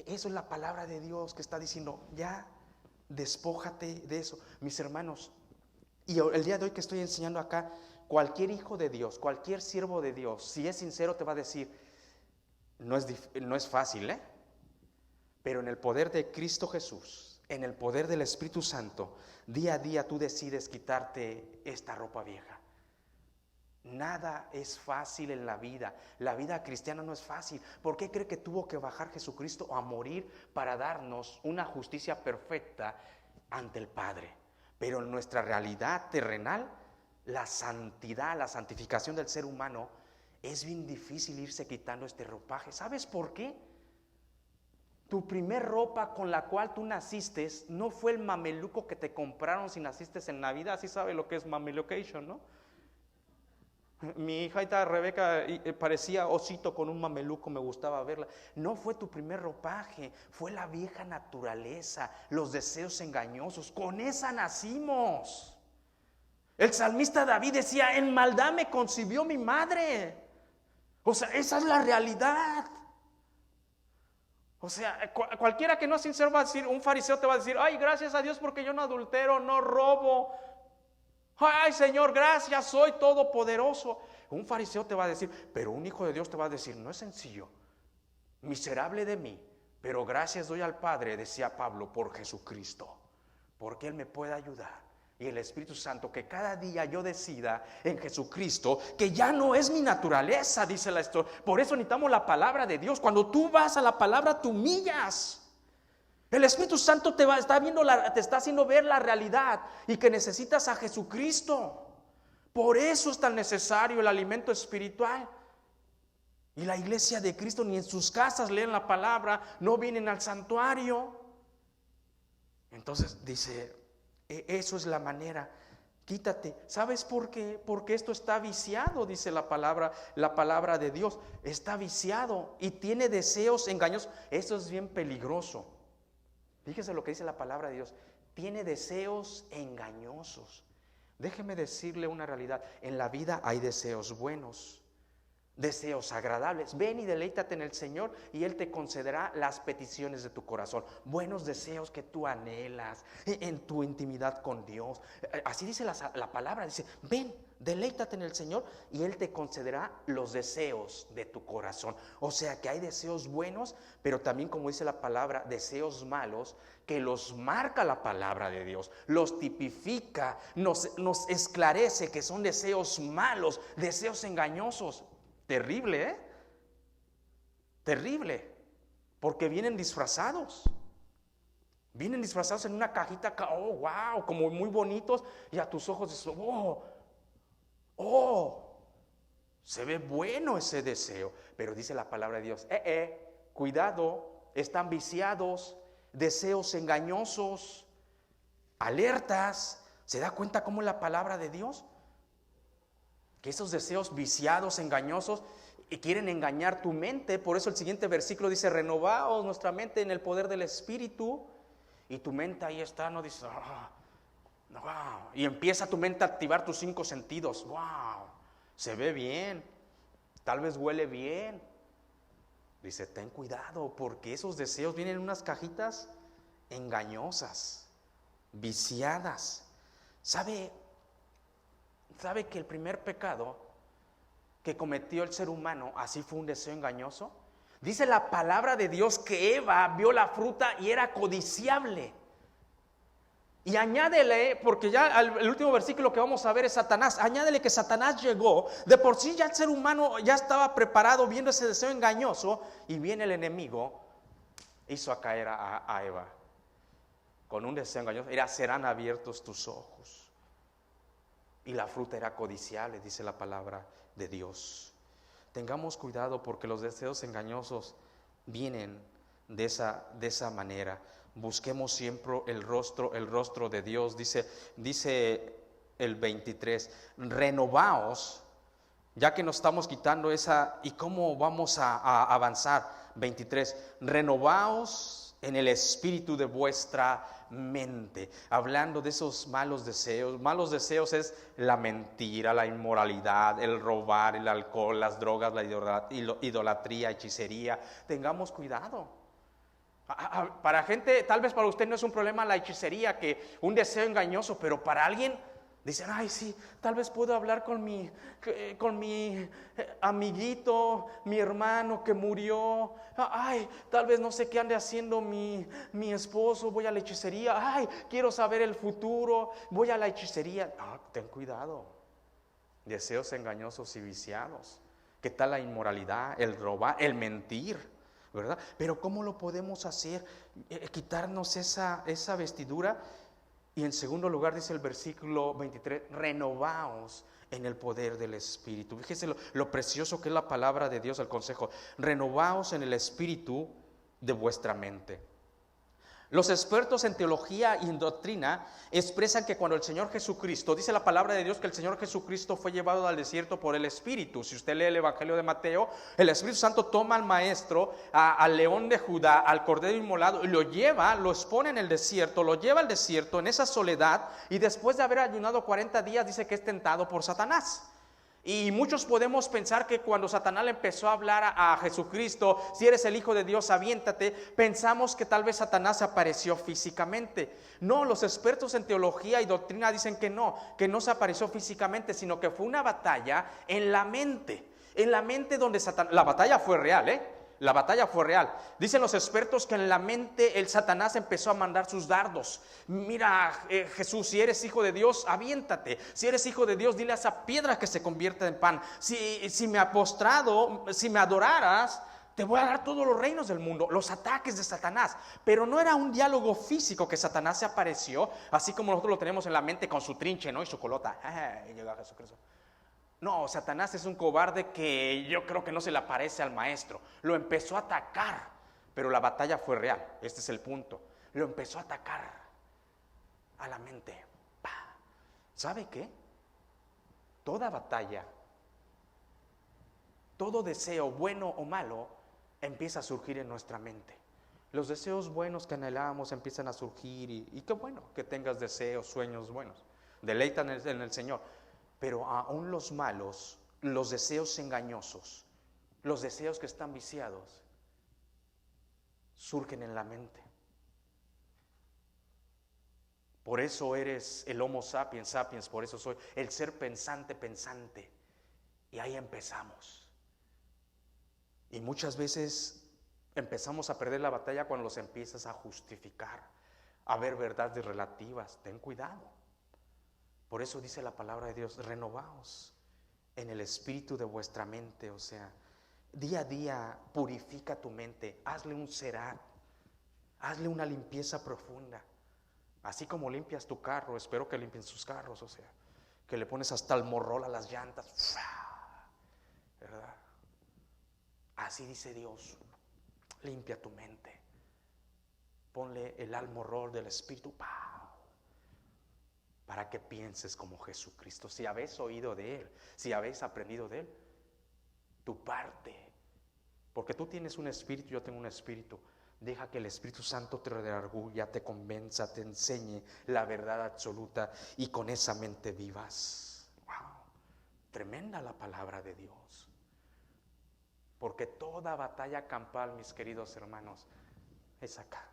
Eso es la palabra de Dios que está diciendo, ya despójate de eso, mis hermanos. Y el día de hoy que estoy enseñando acá, cualquier hijo de Dios, cualquier siervo de Dios, si es sincero te va a decir, no es fácil, pero en el poder de Cristo Jesús, en el poder del Espíritu Santo, día a día tú decides quitarte esta ropa vieja. Nada es fácil en la vida. La vida cristiana no es fácil. ¿Por qué cree que tuvo que bajar Jesucristo a morir para darnos una justicia perfecta ante el Padre? Pero en nuestra realidad terrenal, la santidad, la santificación del ser humano, es bien difícil irse quitando este ropaje. ¿Sabes por qué? Tu primer ropa con la cual tú naciste no fue el mameluco que te compraron si naciste en Navidad. Así sabe lo que es mamelucation, ¿no? Mi hija Rebeca parecía osito con un mameluco, me gustaba verla. No fue tu primer ropaje, fue la vieja naturaleza, los deseos engañosos. Con esa nacimos. El salmista David decía, en maldad me concibió mi madre. O sea, esa es la realidad. O sea, cualquiera que no es sincero va a decir, un fariseo te va a decir, ay, gracias a Dios porque yo no adultero, no robo. Ay, Señor, gracias, soy todopoderoso. Un fariseo te va a decir, pero un hijo de Dios te va a decir, no es sencillo, miserable de mí, pero gracias doy al Padre, decía Pablo, por Jesucristo, porque Él me puede ayudar. Y el Espíritu Santo, que cada día yo decida en Jesucristo, que ya no es mi naturaleza, dice la historia. Por eso necesitamos la palabra de Dios. Cuando tú vas a la palabra, te humillas. El Espíritu Santo te está haciendo ver la realidad y que necesitas a Jesucristo. Por eso es tan necesario el alimento espiritual. Y la iglesia de Cristo ni en sus casas leen la palabra, no vienen al santuario. Entonces dice, eso es la manera. Quítate. ¿Sabes por qué? Porque esto está viciado, dice la palabra de Dios. Está viciado y tiene deseos engañosos. Eso es bien peligroso. Fíjese lo que dice la palabra de Dios. Tiene deseos engañosos. Déjeme decirle una realidad. En la vida hay deseos buenos, deseos agradables. Ven y deleítate en el Señor y Él te concederá las peticiones de tu corazón. Buenos deseos que tú anhelas en tu intimidad con Dios. Así dice la palabra, dice, ven, deleítate en el Señor y Él te concederá los deseos de tu corazón. O sea que hay deseos buenos, pero también, como dice la palabra, deseos malos, que los marca la palabra de Dios, los tipifica, nos esclarece que son deseos malos, deseos engañosos. Terrible, terrible, porque vienen disfrazados en una cajita, oh, wow, como muy bonitos, y a tus ojos dices, se ve bueno ese deseo, pero dice la palabra de Dios, cuidado, están viciados, deseos engañosos, alertas. ¿Se da cuenta cómo es la palabra de Dios? Que esos deseos viciados, engañosos, quieren engañar tu mente. Por eso el siguiente versículo dice, renovaos nuestra mente en el poder del Espíritu. Y tu mente ahí está, no dice, wow. Y empieza tu mente a activar tus 5 sentidos. Wow, se ve bien, tal vez huele bien. Dice, ten cuidado, porque esos deseos vienen en unas cajitas engañosas, viciadas. ¿Sabe que el primer pecado que cometió el ser humano, así fue un deseo engañoso? Dice la palabra de Dios que Eva vio la fruta y era codiciable. Y añádele, porque ya el último versículo que vamos a ver es Satanás. Añádele que Satanás llegó. De por sí ya el ser humano ya estaba preparado viendo ese deseo engañoso. Y viene el enemigo, hizo a caer a Eva con un deseo engañoso. Serán abiertos tus ojos. Y la fruta era codiciable, dice la palabra de Dios. Tengamos cuidado porque los deseos engañosos vienen de esa manera. Busquemos siempre el rostro de Dios. Dice el 23, renovaos, ya que nos estamos quitando esa, ¿y cómo vamos a avanzar? 23, renovaos en el espíritu de vuestra mente. Hablando de esos malos deseos. Malos deseos es la mentira, la inmoralidad, el robar, el alcohol, las drogas, la idolatría, hechicería. Tengamos cuidado. Para gente, tal vez para usted no es un problema la hechicería, que un deseo engañoso, pero para alguien dicen, ay sí, tal vez puedo hablar con mi amiguito, mi hermano que murió. Ay, tal vez no sé qué ande haciendo mi esposo, voy a la hechicería. Ay, quiero saber el futuro, voy a la hechicería. Ten cuidado. Deseos engañosos y viciados. ¿Qué tal la inmoralidad, el robar, el mentir? ¿Verdad? Pero ¿cómo lo podemos hacer? Quitarnos esa vestidura. Y en segundo lugar dice el versículo 23, renovaos en el poder del Espíritu. Fíjese lo precioso que es la palabra de Dios, el consejo. Renovaos en el Espíritu de vuestra mente. Los expertos en teología y en doctrina expresan que cuando el Señor Jesucristo, dice la palabra de Dios que el Señor Jesucristo fue llevado al desierto por el Espíritu. Si usted lee el Evangelio de Mateo, el Espíritu Santo toma al maestro, al león de Judá, al cordero inmolado, y lo expone en el desierto, lo lleva al desierto en esa soledad, y después de haber ayunado 40 días dice que es tentado por Satanás. Y muchos podemos pensar que cuando Satanás le empezó a hablar a Jesucristo, si eres el Hijo de Dios, aviéntate, pensamos que tal vez Satanás se apareció físicamente. No, los expertos en teología y doctrina dicen que no se apareció físicamente, sino que fue una batalla en la mente donde Satanás, la batalla fue real, la batalla fue real. Dicen los expertos que en la mente el Satanás empezó a mandar sus dardos. Mira, Jesús, si eres hijo de Dios, aviéntate. Si eres hijo de Dios, dile a esa piedra que se convierta en pan. Si me adoraras, te voy a dar todos los reinos del mundo. Los ataques de Satanás. Pero no era un diálogo físico que Satanás se apareció, así como nosotros lo tenemos en la mente con su trinche, ¿no? Y su colota. Llega Jesucristo. No, Satanás es un cobarde que yo creo que no se le parece al maestro. Lo empezó a atacar, pero la batalla fue real. Este es el punto. Lo empezó a atacar a la mente. ¡Pah! ¿Sabe qué? Toda batalla, todo deseo, bueno o malo, empieza a surgir en nuestra mente. Los deseos buenos que anhelamos empiezan a surgir y qué bueno que tengas deseos, sueños buenos. Deleita en el Señor. Pero aún los malos, los deseos engañosos, los deseos que están viciados, surgen en la mente. Por eso eres el Homo sapiens sapiens, por eso soy el ser pensante pensante. Y ahí empezamos. Y muchas veces empezamos a perder la batalla cuando los empiezas a justificar, a ver verdades relativas. Ten cuidado. Por eso dice la palabra de Dios, renovaos en el espíritu de vuestra mente. O sea, día a día purifica tu mente, hazle un serat, hazle una limpieza profunda. Así como limpias tu carro, espero que limpien sus carros, o sea, que le pones hasta el morrol a las llantas, ¿verdad? Así dice Dios, limpia tu mente, ponle el almorrol del Espíritu, para que pienses como Jesucristo. Si habéis oído de Él, si habéis aprendido de Él, tu parte, porque tú tienes un espíritu, yo tengo un espíritu. Deja que el Espíritu Santo te redarguya, te convenza, te enseñe la verdad absoluta y con esa mente vivas. Wow, tremenda la palabra de Dios. Porque toda batalla campal, mis queridos hermanos, es acá.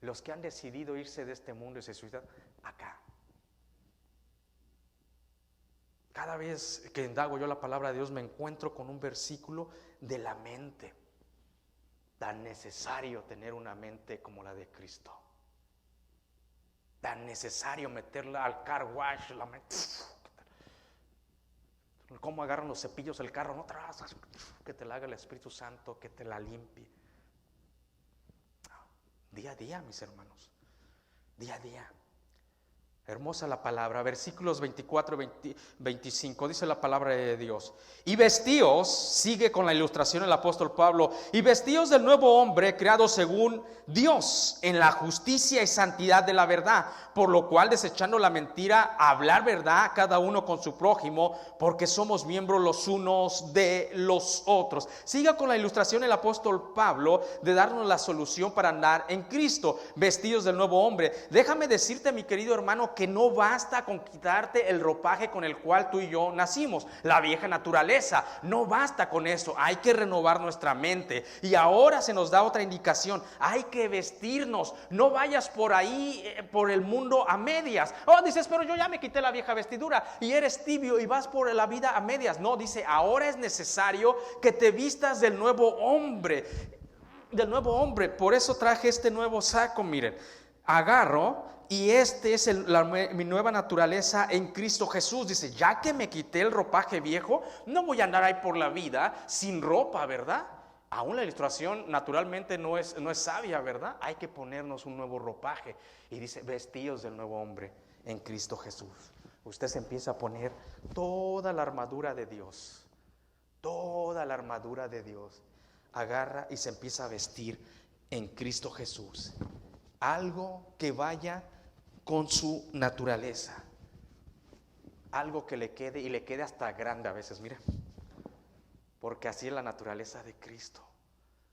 Los que han decidido irse de este mundo y se suicidan, acá. Cada vez que indago yo la palabra de Dios me encuentro con un versículo de la mente. Tan necesario tener una mente como la de Cristo. Tan necesario meterla al car wash, la mente. ¿Cómo agarran los cepillos el carro? No trazas, que te la haga el Espíritu Santo, que te la limpie. Día a día, mis hermanos. Día a día. Hermosa la palabra, versículos 24 y 25, dice la palabra de Dios. Y vestíos, sigue con la ilustración el apóstol Pablo, y vestíos del nuevo hombre creado según Dios, en la justicia y santidad de la verdad, por lo cual desechando la mentira, hablar verdad cada uno con su prójimo, porque somos miembros los unos de los otros. Siga con la ilustración el apóstol Pablo de darnos la solución para andar en Cristo, vestidos del nuevo hombre. Déjame decirte, mi querido hermano, que no basta con quitarte el ropaje con el cual tú y yo nacimos, la vieja naturaleza. No basta con eso, hay que renovar nuestra mente. Y ahora se nos da otra indicación, hay que vestirnos. No vayas por ahí, por el mundo a medias. Oh, dices, pero yo ya me quité la vieja vestidura y eres tibio y vas por la vida a medias. No, dice, ahora es necesario que te vistas del nuevo hombre. Del nuevo hombre. Por eso traje este nuevo saco, miren. Agarro y este es mi nueva naturaleza en Cristo Jesús. Dice, ya que me quité el ropaje viejo, no voy a andar ahí por la vida sin ropa, ¿verdad? Aún la ilustración naturalmente no es sabia, ¿verdad? Hay que ponernos un nuevo ropaje. Y dice, vestidos del nuevo hombre en Cristo Jesús. Usted se empieza a poner toda la armadura de Dios. Toda la armadura de Dios. Agarra y se empieza a vestir en Cristo Jesús. Algo que vaya con su naturaleza, algo que le quede y le quede hasta grande a veces, mira, porque así es la naturaleza de Cristo,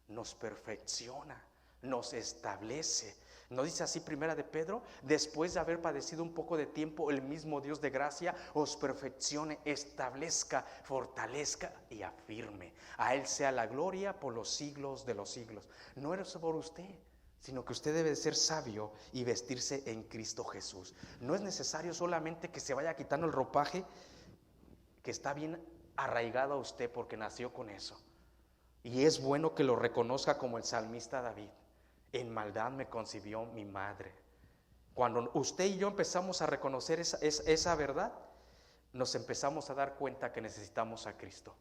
nos perfecciona, nos establece. ¿No dice así Primera de Pedro? Después de haber padecido un poco de tiempo, el mismo Dios de gracia os perfeccione, establezca, fortalezca y afirme. A Él sea la gloria por los siglos de los siglos. No es por usted, sino que usted debe de ser sabio y vestirse en Cristo Jesús. No es necesario solamente que se vaya quitando el ropaje que está bien arraigado a usted porque nació con eso. Y es bueno que lo reconozca como el salmista David. En maldad me concibió mi madre. Cuando usted y yo empezamos a reconocer esa verdad, nos empezamos a dar cuenta que necesitamos a Cristo,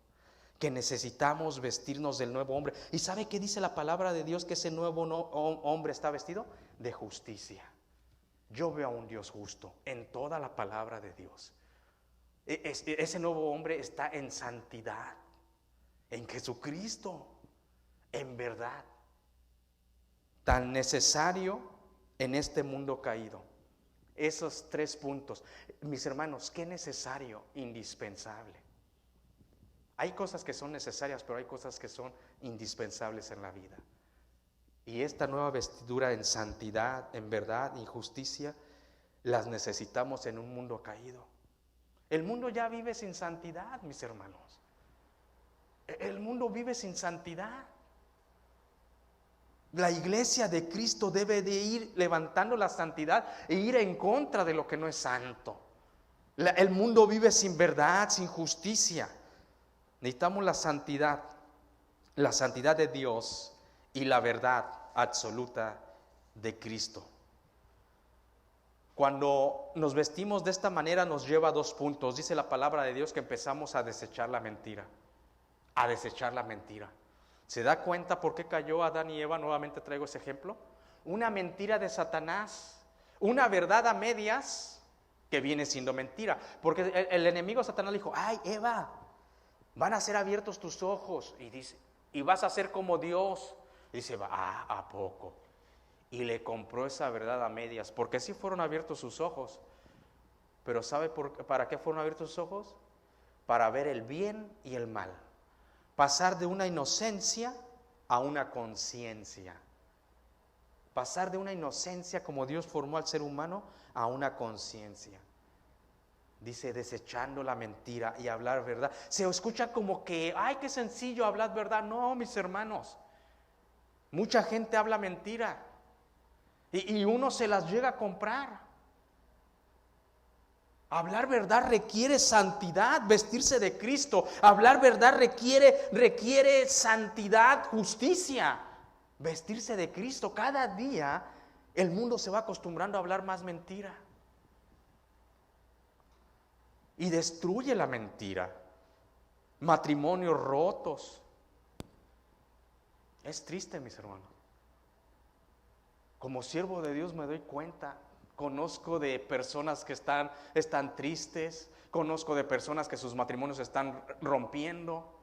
que necesitamos vestirnos del nuevo hombre. ¿Y sabe qué dice la palabra de Dios? Que ese nuevo hombre está vestido de justicia. Yo veo a un Dios justo en toda la palabra de Dios. Ese nuevo hombre está en santidad, en Jesucristo, en verdad. Tan necesario en este mundo caído. Esos 3 puntos. Mis hermanos, qué necesario, indispensable. Hay cosas que son necesarias, pero hay cosas que son indispensables en la vida. Y esta nueva vestidura en santidad, en verdad y justicia, las necesitamos en un mundo caído. El mundo ya vive sin santidad, mis hermanos. El mundo vive sin santidad. La iglesia de Cristo debe de ir levantando la santidad e ir en contra de lo que no es santo. El mundo vive sin verdad, sin justicia. Necesitamos la santidad de Dios y la verdad absoluta de Cristo. Cuando nos vestimos de esta manera nos lleva a 2 puntos. Dice la palabra de Dios que empezamos a desechar la mentira. A desechar la mentira. ¿Se da cuenta por qué cayó Adán y Eva? Nuevamente traigo ese ejemplo. Una mentira de Satanás, una verdad a medias que viene siendo mentira. Porque el enemigo Satanás le dijo: ay, Eva, van a ser abiertos tus ojos. Y dice, y vas a ser como Dios. Y dice, ¿a poco? Y le compró esa verdad a medias, porque sí fueron abiertos sus ojos. Pero ¿sabe para qué fueron abiertos sus ojos? Para ver el bien y el mal. Pasar de una inocencia a una conciencia. Pasar de una inocencia como Dios formó al ser humano a una conciencia. Dice, desechando la mentira y hablar verdad. Se escucha como que, ay, qué sencillo hablar verdad. No, mis hermanos. Mucha gente habla mentira. Y uno se las llega a comprar. Hablar verdad requiere santidad, vestirse de Cristo. Hablar verdad requiere santidad, justicia. Vestirse de Cristo. Cada día el mundo se va acostumbrando a hablar más mentira. Y destruye la mentira. Matrimonios rotos. Es triste, mis hermanos. Como siervo de Dios me doy cuenta. Conozco de personas que están tristes. Conozco de personas que sus matrimonios se están rompiendo.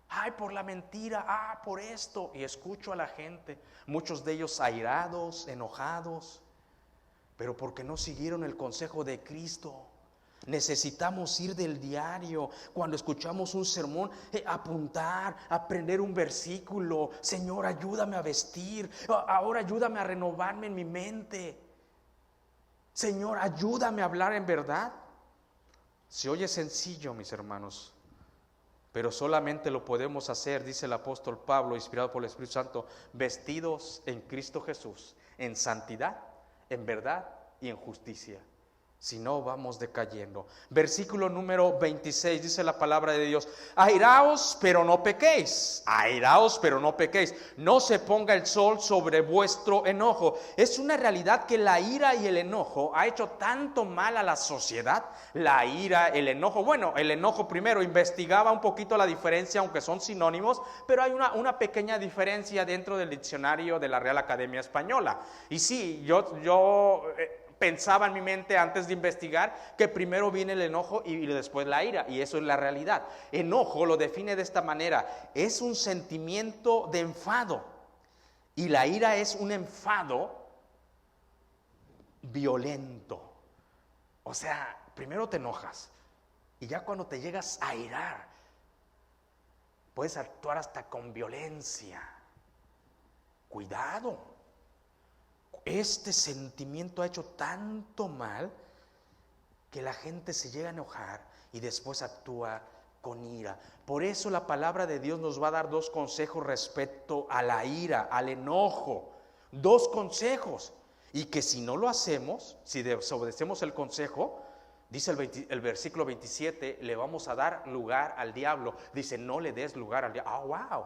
Ay, por la mentira, por esto. Y escucho a la gente, muchos de ellos airados, enojados, pero porque no siguieron el consejo de Cristo. Necesitamos ir del diario, cuando escuchamos un sermón, apuntar, aprender un versículo. Señor, ayúdame a vestir. Ahora ayúdame a renovarme en mi mente. Señor, ayúdame a hablar en verdad. Se oye sencillo, mis hermanos, pero solamente lo podemos hacer, dice el apóstol Pablo, inspirado por el Espíritu Santo, vestidos en Cristo Jesús, en santidad, en verdad y en justicia. Si no, vamos decayendo. Versículo número 26, dice la palabra de Dios: airaos, pero no pequéis. Airaos, pero no pequéis. No se ponga el sol sobre vuestro enojo. Es una realidad que la ira y el enojo ha hecho tanto mal a la sociedad. La ira, el enojo. Bueno, el enojo primero investigaba un poquito la diferencia, aunque son sinónimos, pero hay una pequeña diferencia dentro del diccionario de la Real Academia Española. Y sí, yo pensaba en mi mente antes de investigar que primero viene el enojo y después la ira, y eso es la realidad. Enojo lo define de esta manera: es un sentimiento de enfado, y la ira es un enfado violento. O sea, primero te enojas y ya cuando te llegas a irar puedes actuar hasta con violencia. Cuidado. Este sentimiento ha hecho tanto mal que la gente se llega a enojar y después actúa con ira. Por eso la palabra de Dios nos va a dar 2 consejos respecto a la ira, al enojo. 2 consejos. Y que si no lo hacemos, si desobedecemos el consejo, dice el versículo 27, le vamos a dar lugar al diablo. Dice, no le des lugar al diablo. Wow.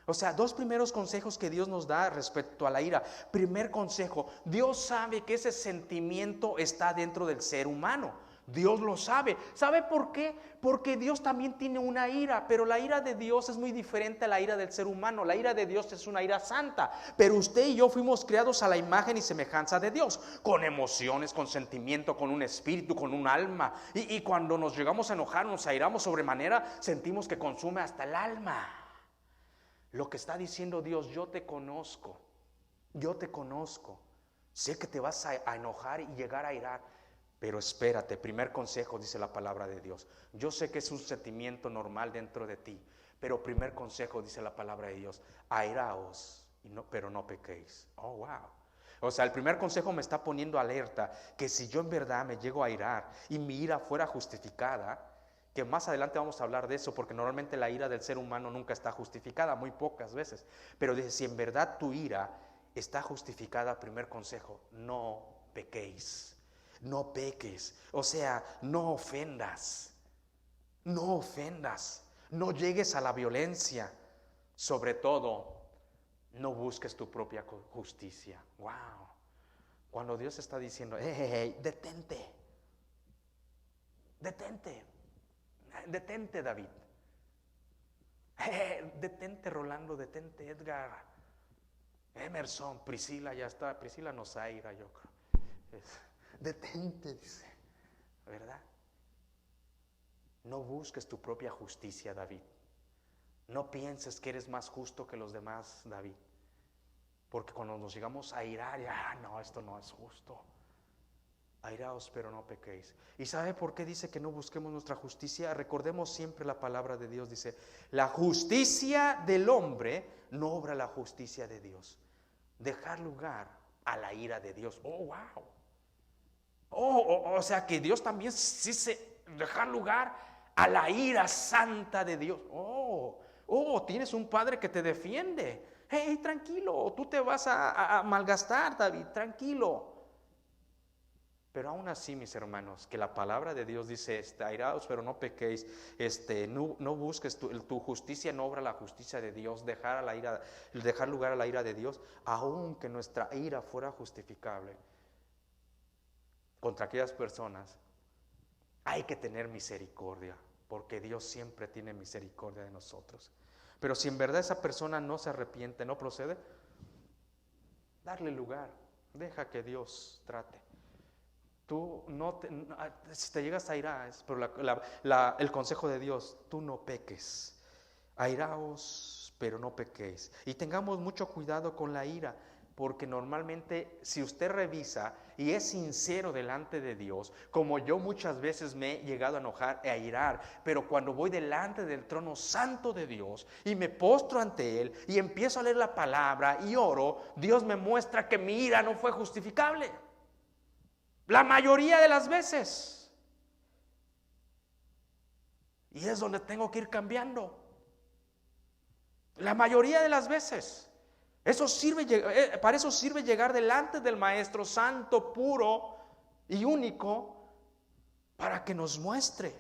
O sea, 2 primeros consejos que Dios nos da respecto a la ira. Primer consejo: Dios sabe que ese sentimiento está dentro del ser humano. Dios lo sabe. ¿Sabe por qué? Porque Dios también tiene una ira, pero la ira de Dios es muy diferente a la ira del ser humano. La ira de Dios es una ira santa, pero usted y yo fuimos creados a la imagen y semejanza de Dios, con emociones, con sentimiento, con un espíritu, con un alma. Y cuando nos llegamos a enojar, nos airamos sobremanera, sentimos que consume hasta el alma. Lo que está diciendo Dios: yo te conozco, sé que te vas a enojar y llegar a airar. Pero espérate, primer consejo, dice la palabra de Dios. Yo sé que es un sentimiento normal dentro de ti, pero primer consejo, dice la palabra de Dios: airaos, pero no pequéis. Oh, wow. O sea, el primer consejo me está poniendo alerta que si yo en verdad me llego a airar y mi ira fuera justificada, que más adelante vamos a hablar de eso, porque normalmente la ira del ser humano nunca está justificada, muy pocas veces. Pero dice, si en verdad tu ira está justificada, primer consejo: no pequéis. No peques, o sea, no ofendas, no llegues a la violencia. Sobre todo, no busques tu propia justicia. Wow. Cuando Dios está diciendo: hey, detente, David, detente, Rolando, detente, Edgar, Emerson, Priscila, ya está, Priscila nos aira, yo creo. Detente, dice, ¿verdad? No busques tu propia justicia, David. No pienses que eres más justo que los demás, David. Porque cuando nos llegamos a airar, no, esto no es justo. Airaos, pero no pequéis. ¿Y sabe por qué dice que no busquemos nuestra justicia? Recordemos siempre la palabra de Dios. Dice: la justicia del hombre no obra la justicia de Dios. Dejar lugar a la ira de Dios. Oh, wow. O sea que Dios también sí se dejar lugar a la ira santa de Dios. Tienes un padre que te defiende. Hey, tranquilo, tú te vas a malgastar, David, tranquilo. Pero aún así, mis hermanos, que la palabra de Dios dice: airaos, pero no pequéis, no busques tu justicia, no obra la justicia de Dios, dejar lugar a la ira de Dios, aunque nuestra ira fuera justificable contra aquellas personas. Hay que tener misericordia, porque Dios siempre tiene misericordia de nosotros. Pero si en verdad esa persona no se arrepiente, no procede, darle lugar, deja que Dios trate. Tú si te llegas a airar, pero el consejo de Dios: tú no peques. Airaos, pero no pequéis. Y tengamos mucho cuidado con la ira, porque normalmente, si usted revisa y es sincero delante de Dios, como yo muchas veces me he llegado a enojar e airar, pero cuando voy delante del trono santo de Dios y me postro ante Él y empiezo a leer la palabra y oro, Dios me muestra que mi ira no fue justificable. La mayoría de las veces. Y es donde tengo que ir cambiando. La mayoría de las veces. Para eso sirve llegar delante del Maestro Santo, puro y único, para que nos muestre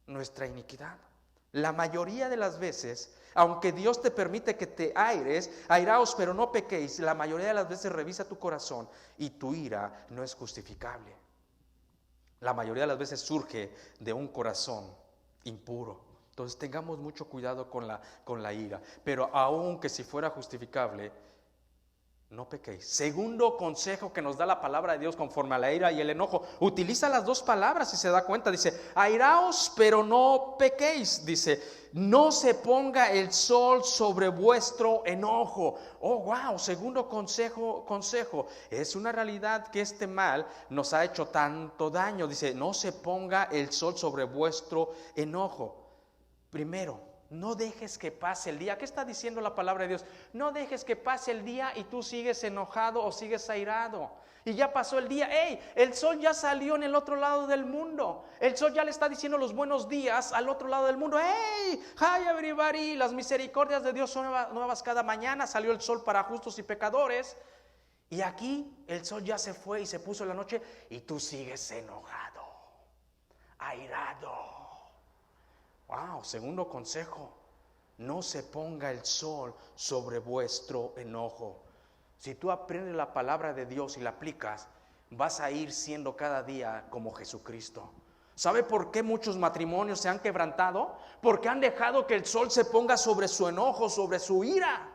nuestra iniquidad. La mayoría de las veces, aunque Dios te permite que te aires, airaos pero no pequéis, la mayoría de las veces revisa tu corazón y tu ira no es justificable. La mayoría de las veces surge de un corazón impuro. Entonces tengamos mucho cuidado con la ira. Pero aunque si fuera justificable, no pequéis. Segundo consejo que nos da la palabra de Dios conforme a la ira y el enojo. Utiliza las dos palabras, si se da cuenta. Dice: airaos, pero no pequéis. Dice: no se ponga el sol sobre vuestro enojo. Oh, wow. Segundo consejo. Es una realidad que este mal nos ha hecho tanto daño. Dice: no se ponga el sol sobre vuestro enojo. Primero, no dejes que pase el día. ¿Qué está diciendo la palabra de Dios? No dejes que pase el día y tú sigues enojado o sigues airado. Y ya pasó el día. ¡Ey! El sol ya salió en el otro lado del mundo. El sol ya le está diciendo los buenos días al otro lado del mundo. ¡Ey! ¡Hi everybody! Las misericordias de Dios son nuevas cada mañana. Salió el sol para justos y pecadores. Y aquí el sol ya se fue y se puso la noche y tú sigues enojado, airado. Wow, segundo consejo: no se ponga el sol sobre vuestro enojo. Si tú aprendes la palabra de Dios y la aplicas, vas a ir siendo cada día como Jesucristo. ¿Sabe por qué muchos matrimonios se han quebrantado? Porque han dejado que el sol se ponga sobre su enojo, sobre su ira.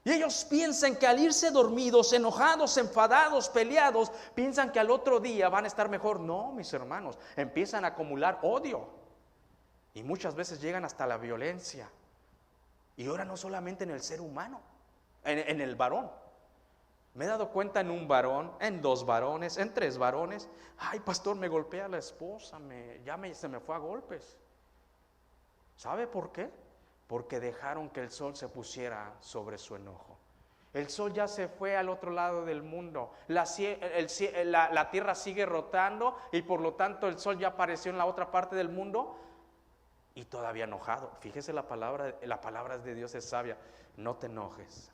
Y ellos piensan que al irse dormidos, enojados, enfadados, peleados, piensan que al otro día van a estar mejor. No, mis hermanos, empiezan a acumular odio. Y muchas veces llegan hasta la violencia. Y ahora no solamente en el ser humano, en el varón. Me he dado cuenta en un varón, en 2 varones, en 3 varones. Ay, pastor, me golpea la esposa, se me fue a golpes. ¿Sabe por qué? Porque dejaron que el sol se pusiera sobre su enojo. El sol ya se fue al otro lado del mundo. La tierra sigue rotando y por lo tanto el sol ya apareció en la otra parte del mundo y todavía enojado. Fíjese, la palabra de Dios es sabia. No te enojes.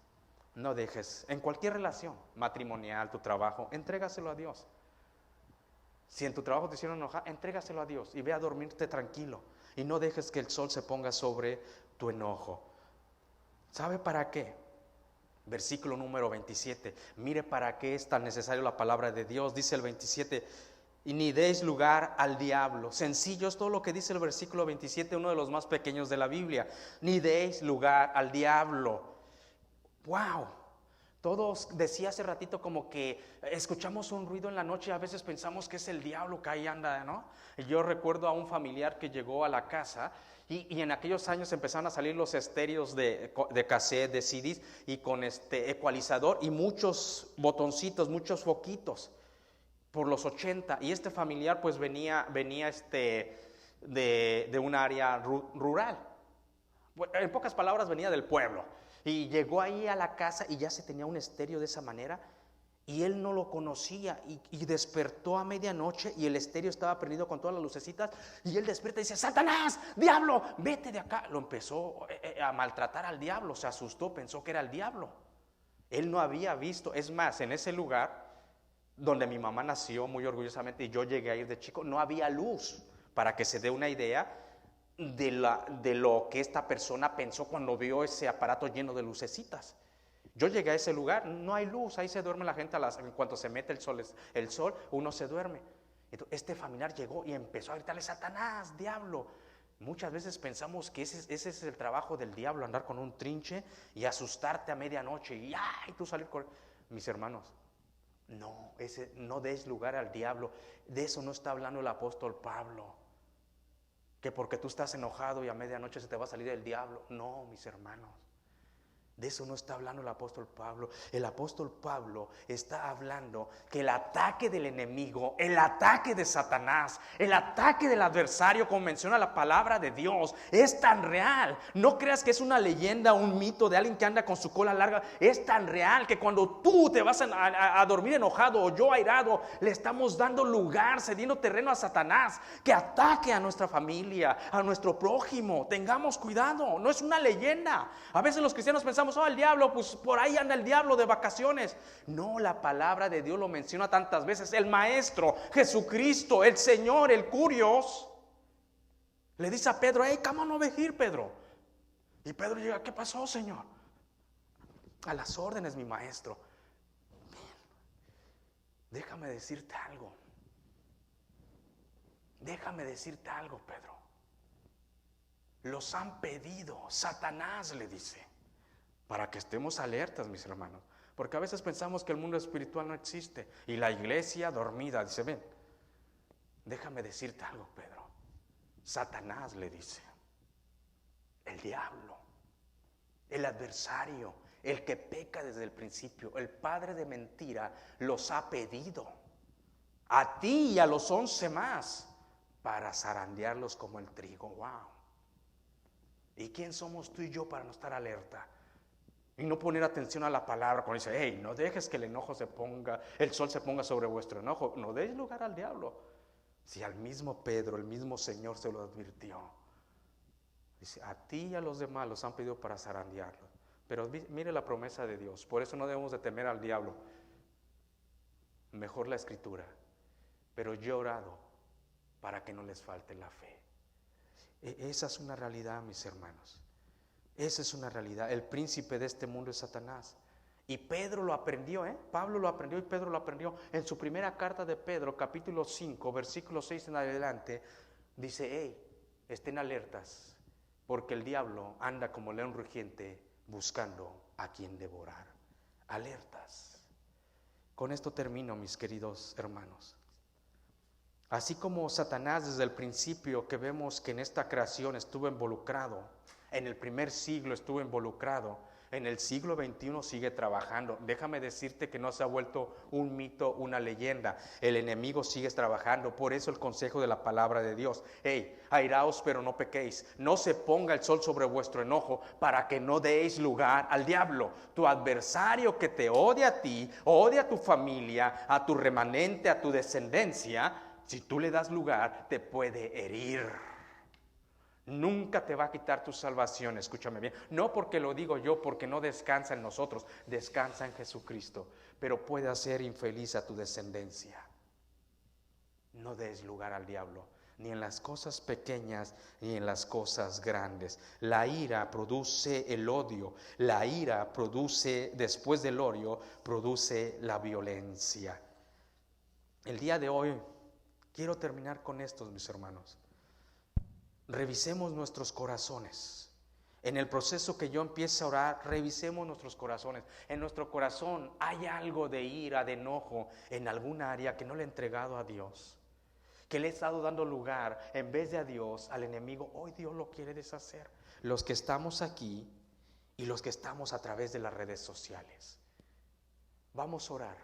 No dejes, en cualquier relación matrimonial, tu trabajo, entrégaselo a Dios. Si en tu trabajo te hicieron enojar, entrégaselo a Dios y ve a dormirte tranquilo. Y no dejes que el sol se ponga sobre tu enojo. ¿Sabe para qué? Versículo número 27. Mire para qué es tan necesario la palabra de Dios. Dice el 27, y ni deis lugar al diablo. Sencillo es todo lo que dice el versículo 27, uno de los más pequeños de la Biblia. Ni deis lugar al diablo. Wow, todos, decía hace ratito, como que escuchamos un ruido en la noche y a veces pensamos que es el diablo que ahí anda, ¿no? Y yo recuerdo a un familiar que llegó a la casa y en aquellos años empezaron a salir los estéreos de cassette, de CDs y con ecualizador y muchos botoncitos, muchos foquitos por los 80. Y este familiar pues venía de un área rural. En pocas palabras, venía del pueblo. Y llegó ahí a la casa y ya se tenía un estéreo de esa manera y él no lo conocía y despertó a medianoche y el estéreo estaba prendido con todas las lucecitas y él despierta y dice: Satanás, diablo, vete de acá. Lo empezó a maltratar al diablo, se asustó, pensó que era el diablo. Él no había visto, es más, en ese lugar donde mi mamá nació muy orgullosamente y yo llegué a ir de chico, no había luz, para que se dé una idea de lo que esta persona pensó cuando vio ese aparato lleno de lucecitas. Yo llegué a ese lugar, no hay luz, ahí se duerme la gente en cuanto se mete el sol, uno se duerme. Entonces, este familiar llegó y empezó a gritarle: Satanás, diablo. Muchas veces pensamos que ese es el trabajo del diablo, andar con un trinche y asustarte a medianoche y tú salir con... Mis hermanos, no des lugar al diablo. De eso no está hablando el apóstol Pablo, que porque tú estás enojado y a medianoche se te va a salir el diablo. No, mis hermanos, de eso no está hablando el apóstol Pablo. El apóstol Pablo está hablando que el ataque del enemigo, el ataque de Satanás, el ataque del adversario, como menciona la palabra de Dios, es tan real. No creas que es una leyenda, un mito de alguien que anda con su cola larga. Es tan real que cuando tú te vas a dormir enojado o yo airado, le estamos dando lugar, cediendo terreno a Satanás, que ataque a nuestra familia, a nuestro prójimo. Tengamos cuidado, no es una leyenda. A veces los cristianos pensamos: el diablo, pues por ahí anda el diablo de vacaciones. No, la palabra de Dios lo menciona tantas veces. El Maestro, Jesucristo, el Señor, el Curios, le dice a Pedro: ¿cómo no venir, Pedro? Y Pedro llega: ¿qué pasó, Señor? A las órdenes, mi Maestro. Déjame decirte algo. Déjame decirte algo, Pedro. Los han pedido, Satanás le dice, para que estemos alertas, mis hermanos, porque a veces pensamos que el mundo espiritual no existe y la iglesia dormida. Dice: ven, déjame decirte algo, Pedro. Satanás le dice, el diablo, el adversario, el que peca desde el principio, el padre de mentira, los ha pedido a ti y a los 11 más para zarandearlos como el trigo. Wow. ¿Y quién somos tú y yo para no estar alerta? Y no poner atención a la palabra cuando dice: no dejes que el sol se ponga sobre vuestro enojo. No deis lugar al diablo. Si al mismo Pedro, el mismo Señor se lo advirtió. Dice: a ti y a los demás los han pedido para zarandearlos. Pero mire la promesa de Dios. Por eso no debemos de temer al diablo. Mejor la escritura. Pero yo he orado para que no les falte la fe. Esa es una realidad, mis hermanos. Esa es una realidad. El príncipe de este mundo es Satanás. Y Pedro lo aprendió, Pablo lo aprendió y Pedro lo aprendió. En su primera carta de Pedro, capítulo 5, versículo 6 en adelante, dice: hey, estén alertas, porque el diablo anda como león rugiente buscando a quien devorar. Alertas. Con esto termino, mis queridos hermanos. Así como Satanás desde el principio, que vemos que en esta creación estuvo involucrado, en el primer siglo estuvo involucrado, en el siglo XXI sigue trabajando. Déjame decirte que no se ha vuelto un mito, una leyenda. El enemigo sigue trabajando. Por eso el consejo de la palabra de Dios: hey, airaos pero no pequéis. No se ponga el sol sobre vuestro enojo, para que no deis lugar al diablo. Tu adversario, que te odia a ti, odia a tu familia, a tu remanente, a tu descendencia, si tú le das lugar, te puede herir. Nunca te va a quitar tu salvación, escúchame bien. No porque lo digo yo, porque no descansa en nosotros, descansa en Jesucristo. Pero puede hacer infeliz a tu descendencia. No des lugar al diablo, ni en las cosas pequeñas, ni en las cosas grandes. La ira produce el odio. La ira produce, después del odio, produce la violencia. El día de hoy, quiero terminar con esto, mis hermanos. Revisemos nuestros corazones. En el proceso que yo empiece a orar, revisemos nuestros corazones. En nuestro corazón hay algo de ira, de enojo en alguna área que no le he entregado a Dios, que le he estado dando lugar en vez de a Dios, al enemigo. Hoy Dios lo quiere deshacer. Los que estamos aquí y los que estamos a través de las redes sociales. Vamos a orar.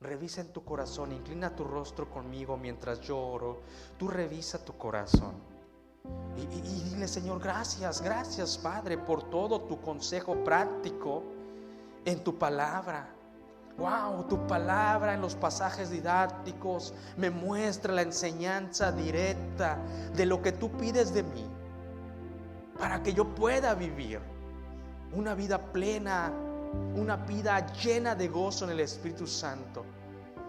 Revisa en tu corazón, inclina tu rostro conmigo mientras yo oro. Tú revisa tu corazón. Y dile: Señor, gracias Padre, por todo tu consejo práctico en tu palabra. Wow, tu palabra en los pasajes didácticos me muestra la enseñanza directa de lo que tú pides de mí, para que yo pueda vivir una vida plena, una vida llena de gozo en el Espíritu Santo.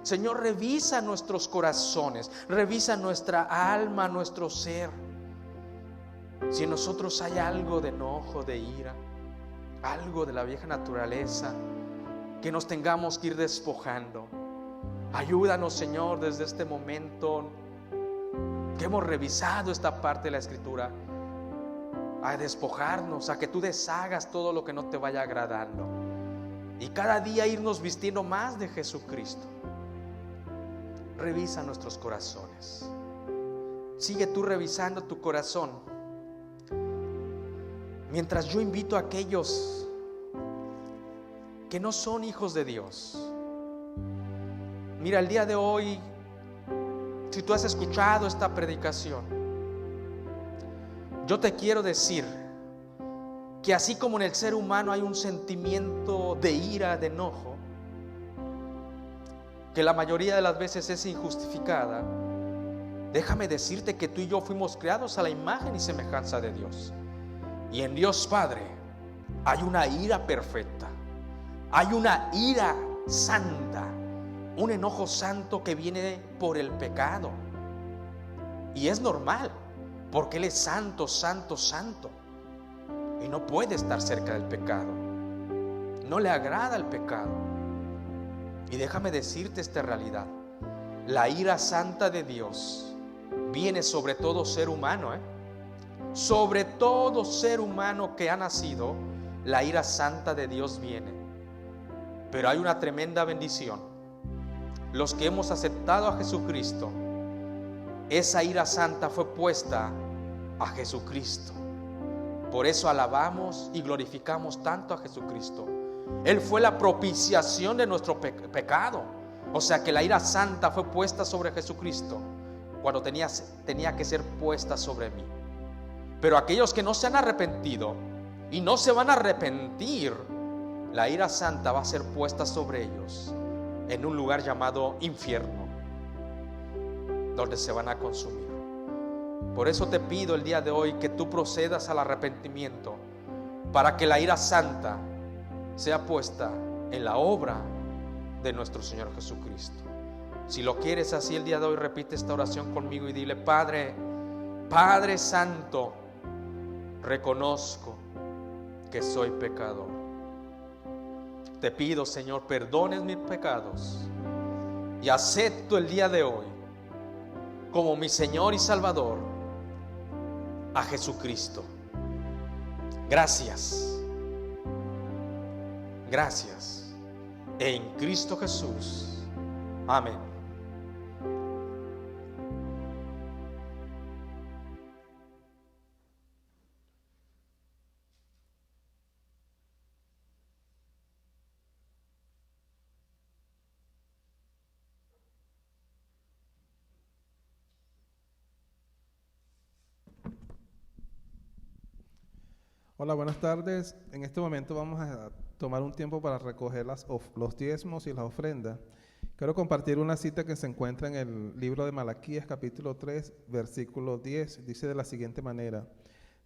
Señor, revisa nuestros corazones, revisa nuestra alma, nuestro ser. Si en nosotros hay algo de enojo, de ira, algo de la vieja naturaleza, que nos tengamos que ir despojando. Ayúdanos, Señor, desde este momento que hemos revisado esta parte de la Escritura, a despojarnos, a que tú deshagas todo lo que no te vaya agradando, y cada día irnos vistiendo más de Jesucristo. Revisa nuestros corazones. Sigue tú revisando tu corazón, mientras yo invito a aquellos que no son hijos de Dios. Mira, el día de hoy, si tú has escuchado esta predicación, yo te quiero decir que así como en el ser humano hay un sentimiento de ira, de enojo, que la mayoría de las veces es injustificada, déjame decirte que tú y yo fuimos creados a la imagen y semejanza de Dios. Y en Dios Padre hay una ira perfecta, hay una ira santa, un enojo santo que viene por el pecado. Y es normal, porque Él es santo, santo, santo, y no puede estar cerca del pecado. No le agrada el pecado. Y déjame decirte esta realidad: la ira santa de Dios viene sobre todo ser humano, sobre todo ser humano que ha nacido. La ira santa de Dios viene. Pero hay una tremenda bendición: los que hemos aceptado a Jesucristo, esa ira santa fue puesta a Jesucristo. Por eso alabamos y glorificamos tanto a Jesucristo. Él fue la propiciación de nuestro pecado. O sea que la ira santa fue puesta sobre Jesucristo cuando tenía que ser puesta sobre mí. Pero aquellos que no se han arrepentido y no se van a arrepentir, la ira santa va a ser puesta sobre ellos en un lugar llamado infierno, donde se van a consumir. Por eso te pido el día de hoy que tú procedas al arrepentimiento, para que la ira santa sea puesta en la obra de nuestro Señor Jesucristo. Si lo quieres así el día de hoy, repite esta oración conmigo y dile: Padre, Padre Santo, reconozco que soy pecador. te pido, Señor, perdones mis pecados y acepto el día de hoy como mi Señor y Salvador a Jesucristo. Gracias. Gracias. En Cristo Jesús. Amén. Hola, buenas tardes. En este momento vamos a tomar un tiempo para recoger los diezmos y las ofrendas. Quiero compartir una cita que se encuentra en el libro de Malaquías, capítulo 3, versículo 10. Dice de la siguiente manera: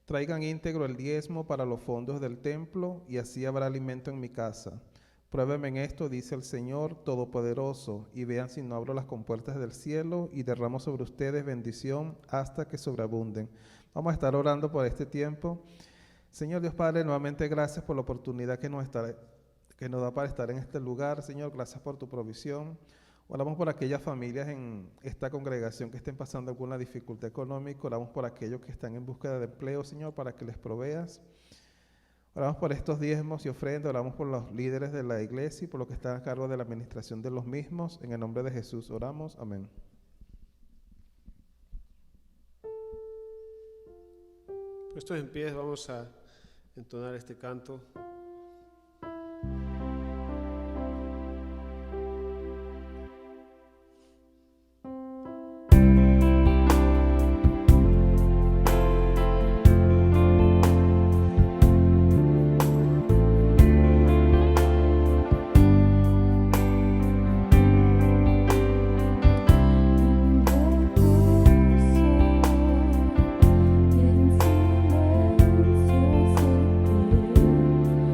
traigan íntegro el diezmo para los fondos del templo, y así habrá alimento en mi casa. Pruébenme en esto, dice el Señor Todopoderoso, y vean si no abro las compuertas del cielo y derramo sobre ustedes bendición hasta que sobreabunden. Vamos a estar orando por este tiempo. Señor Dios Padre, nuevamente gracias por la oportunidad que nos da para estar en este lugar. Señor, gracias por tu provisión. Oramos por aquellas familias en esta congregación que estén pasando alguna dificultad económica. Oramos por aquellos que están en búsqueda de empleo, Señor, para que les proveas. Oramos por estos diezmos y ofrendas. Oramos por los líderes de la iglesia y por los que están a cargo de la administración de los mismos. En el nombre de Jesús oramos. Amén. Puestos en pie, vamos a entonar este canto. En silencio se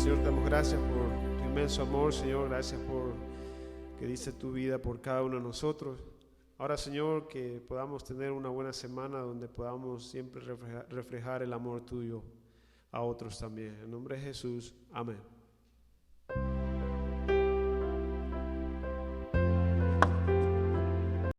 Señor, te damos gracias por tu inmenso amor, Señor. Gracias por que diste tu vida por cada uno de nosotros. Ahora, Señor, que podamos tener una buena semana donde podamos siempre reflejar el amor tuyo a otros también. En nombre de Jesús, amén.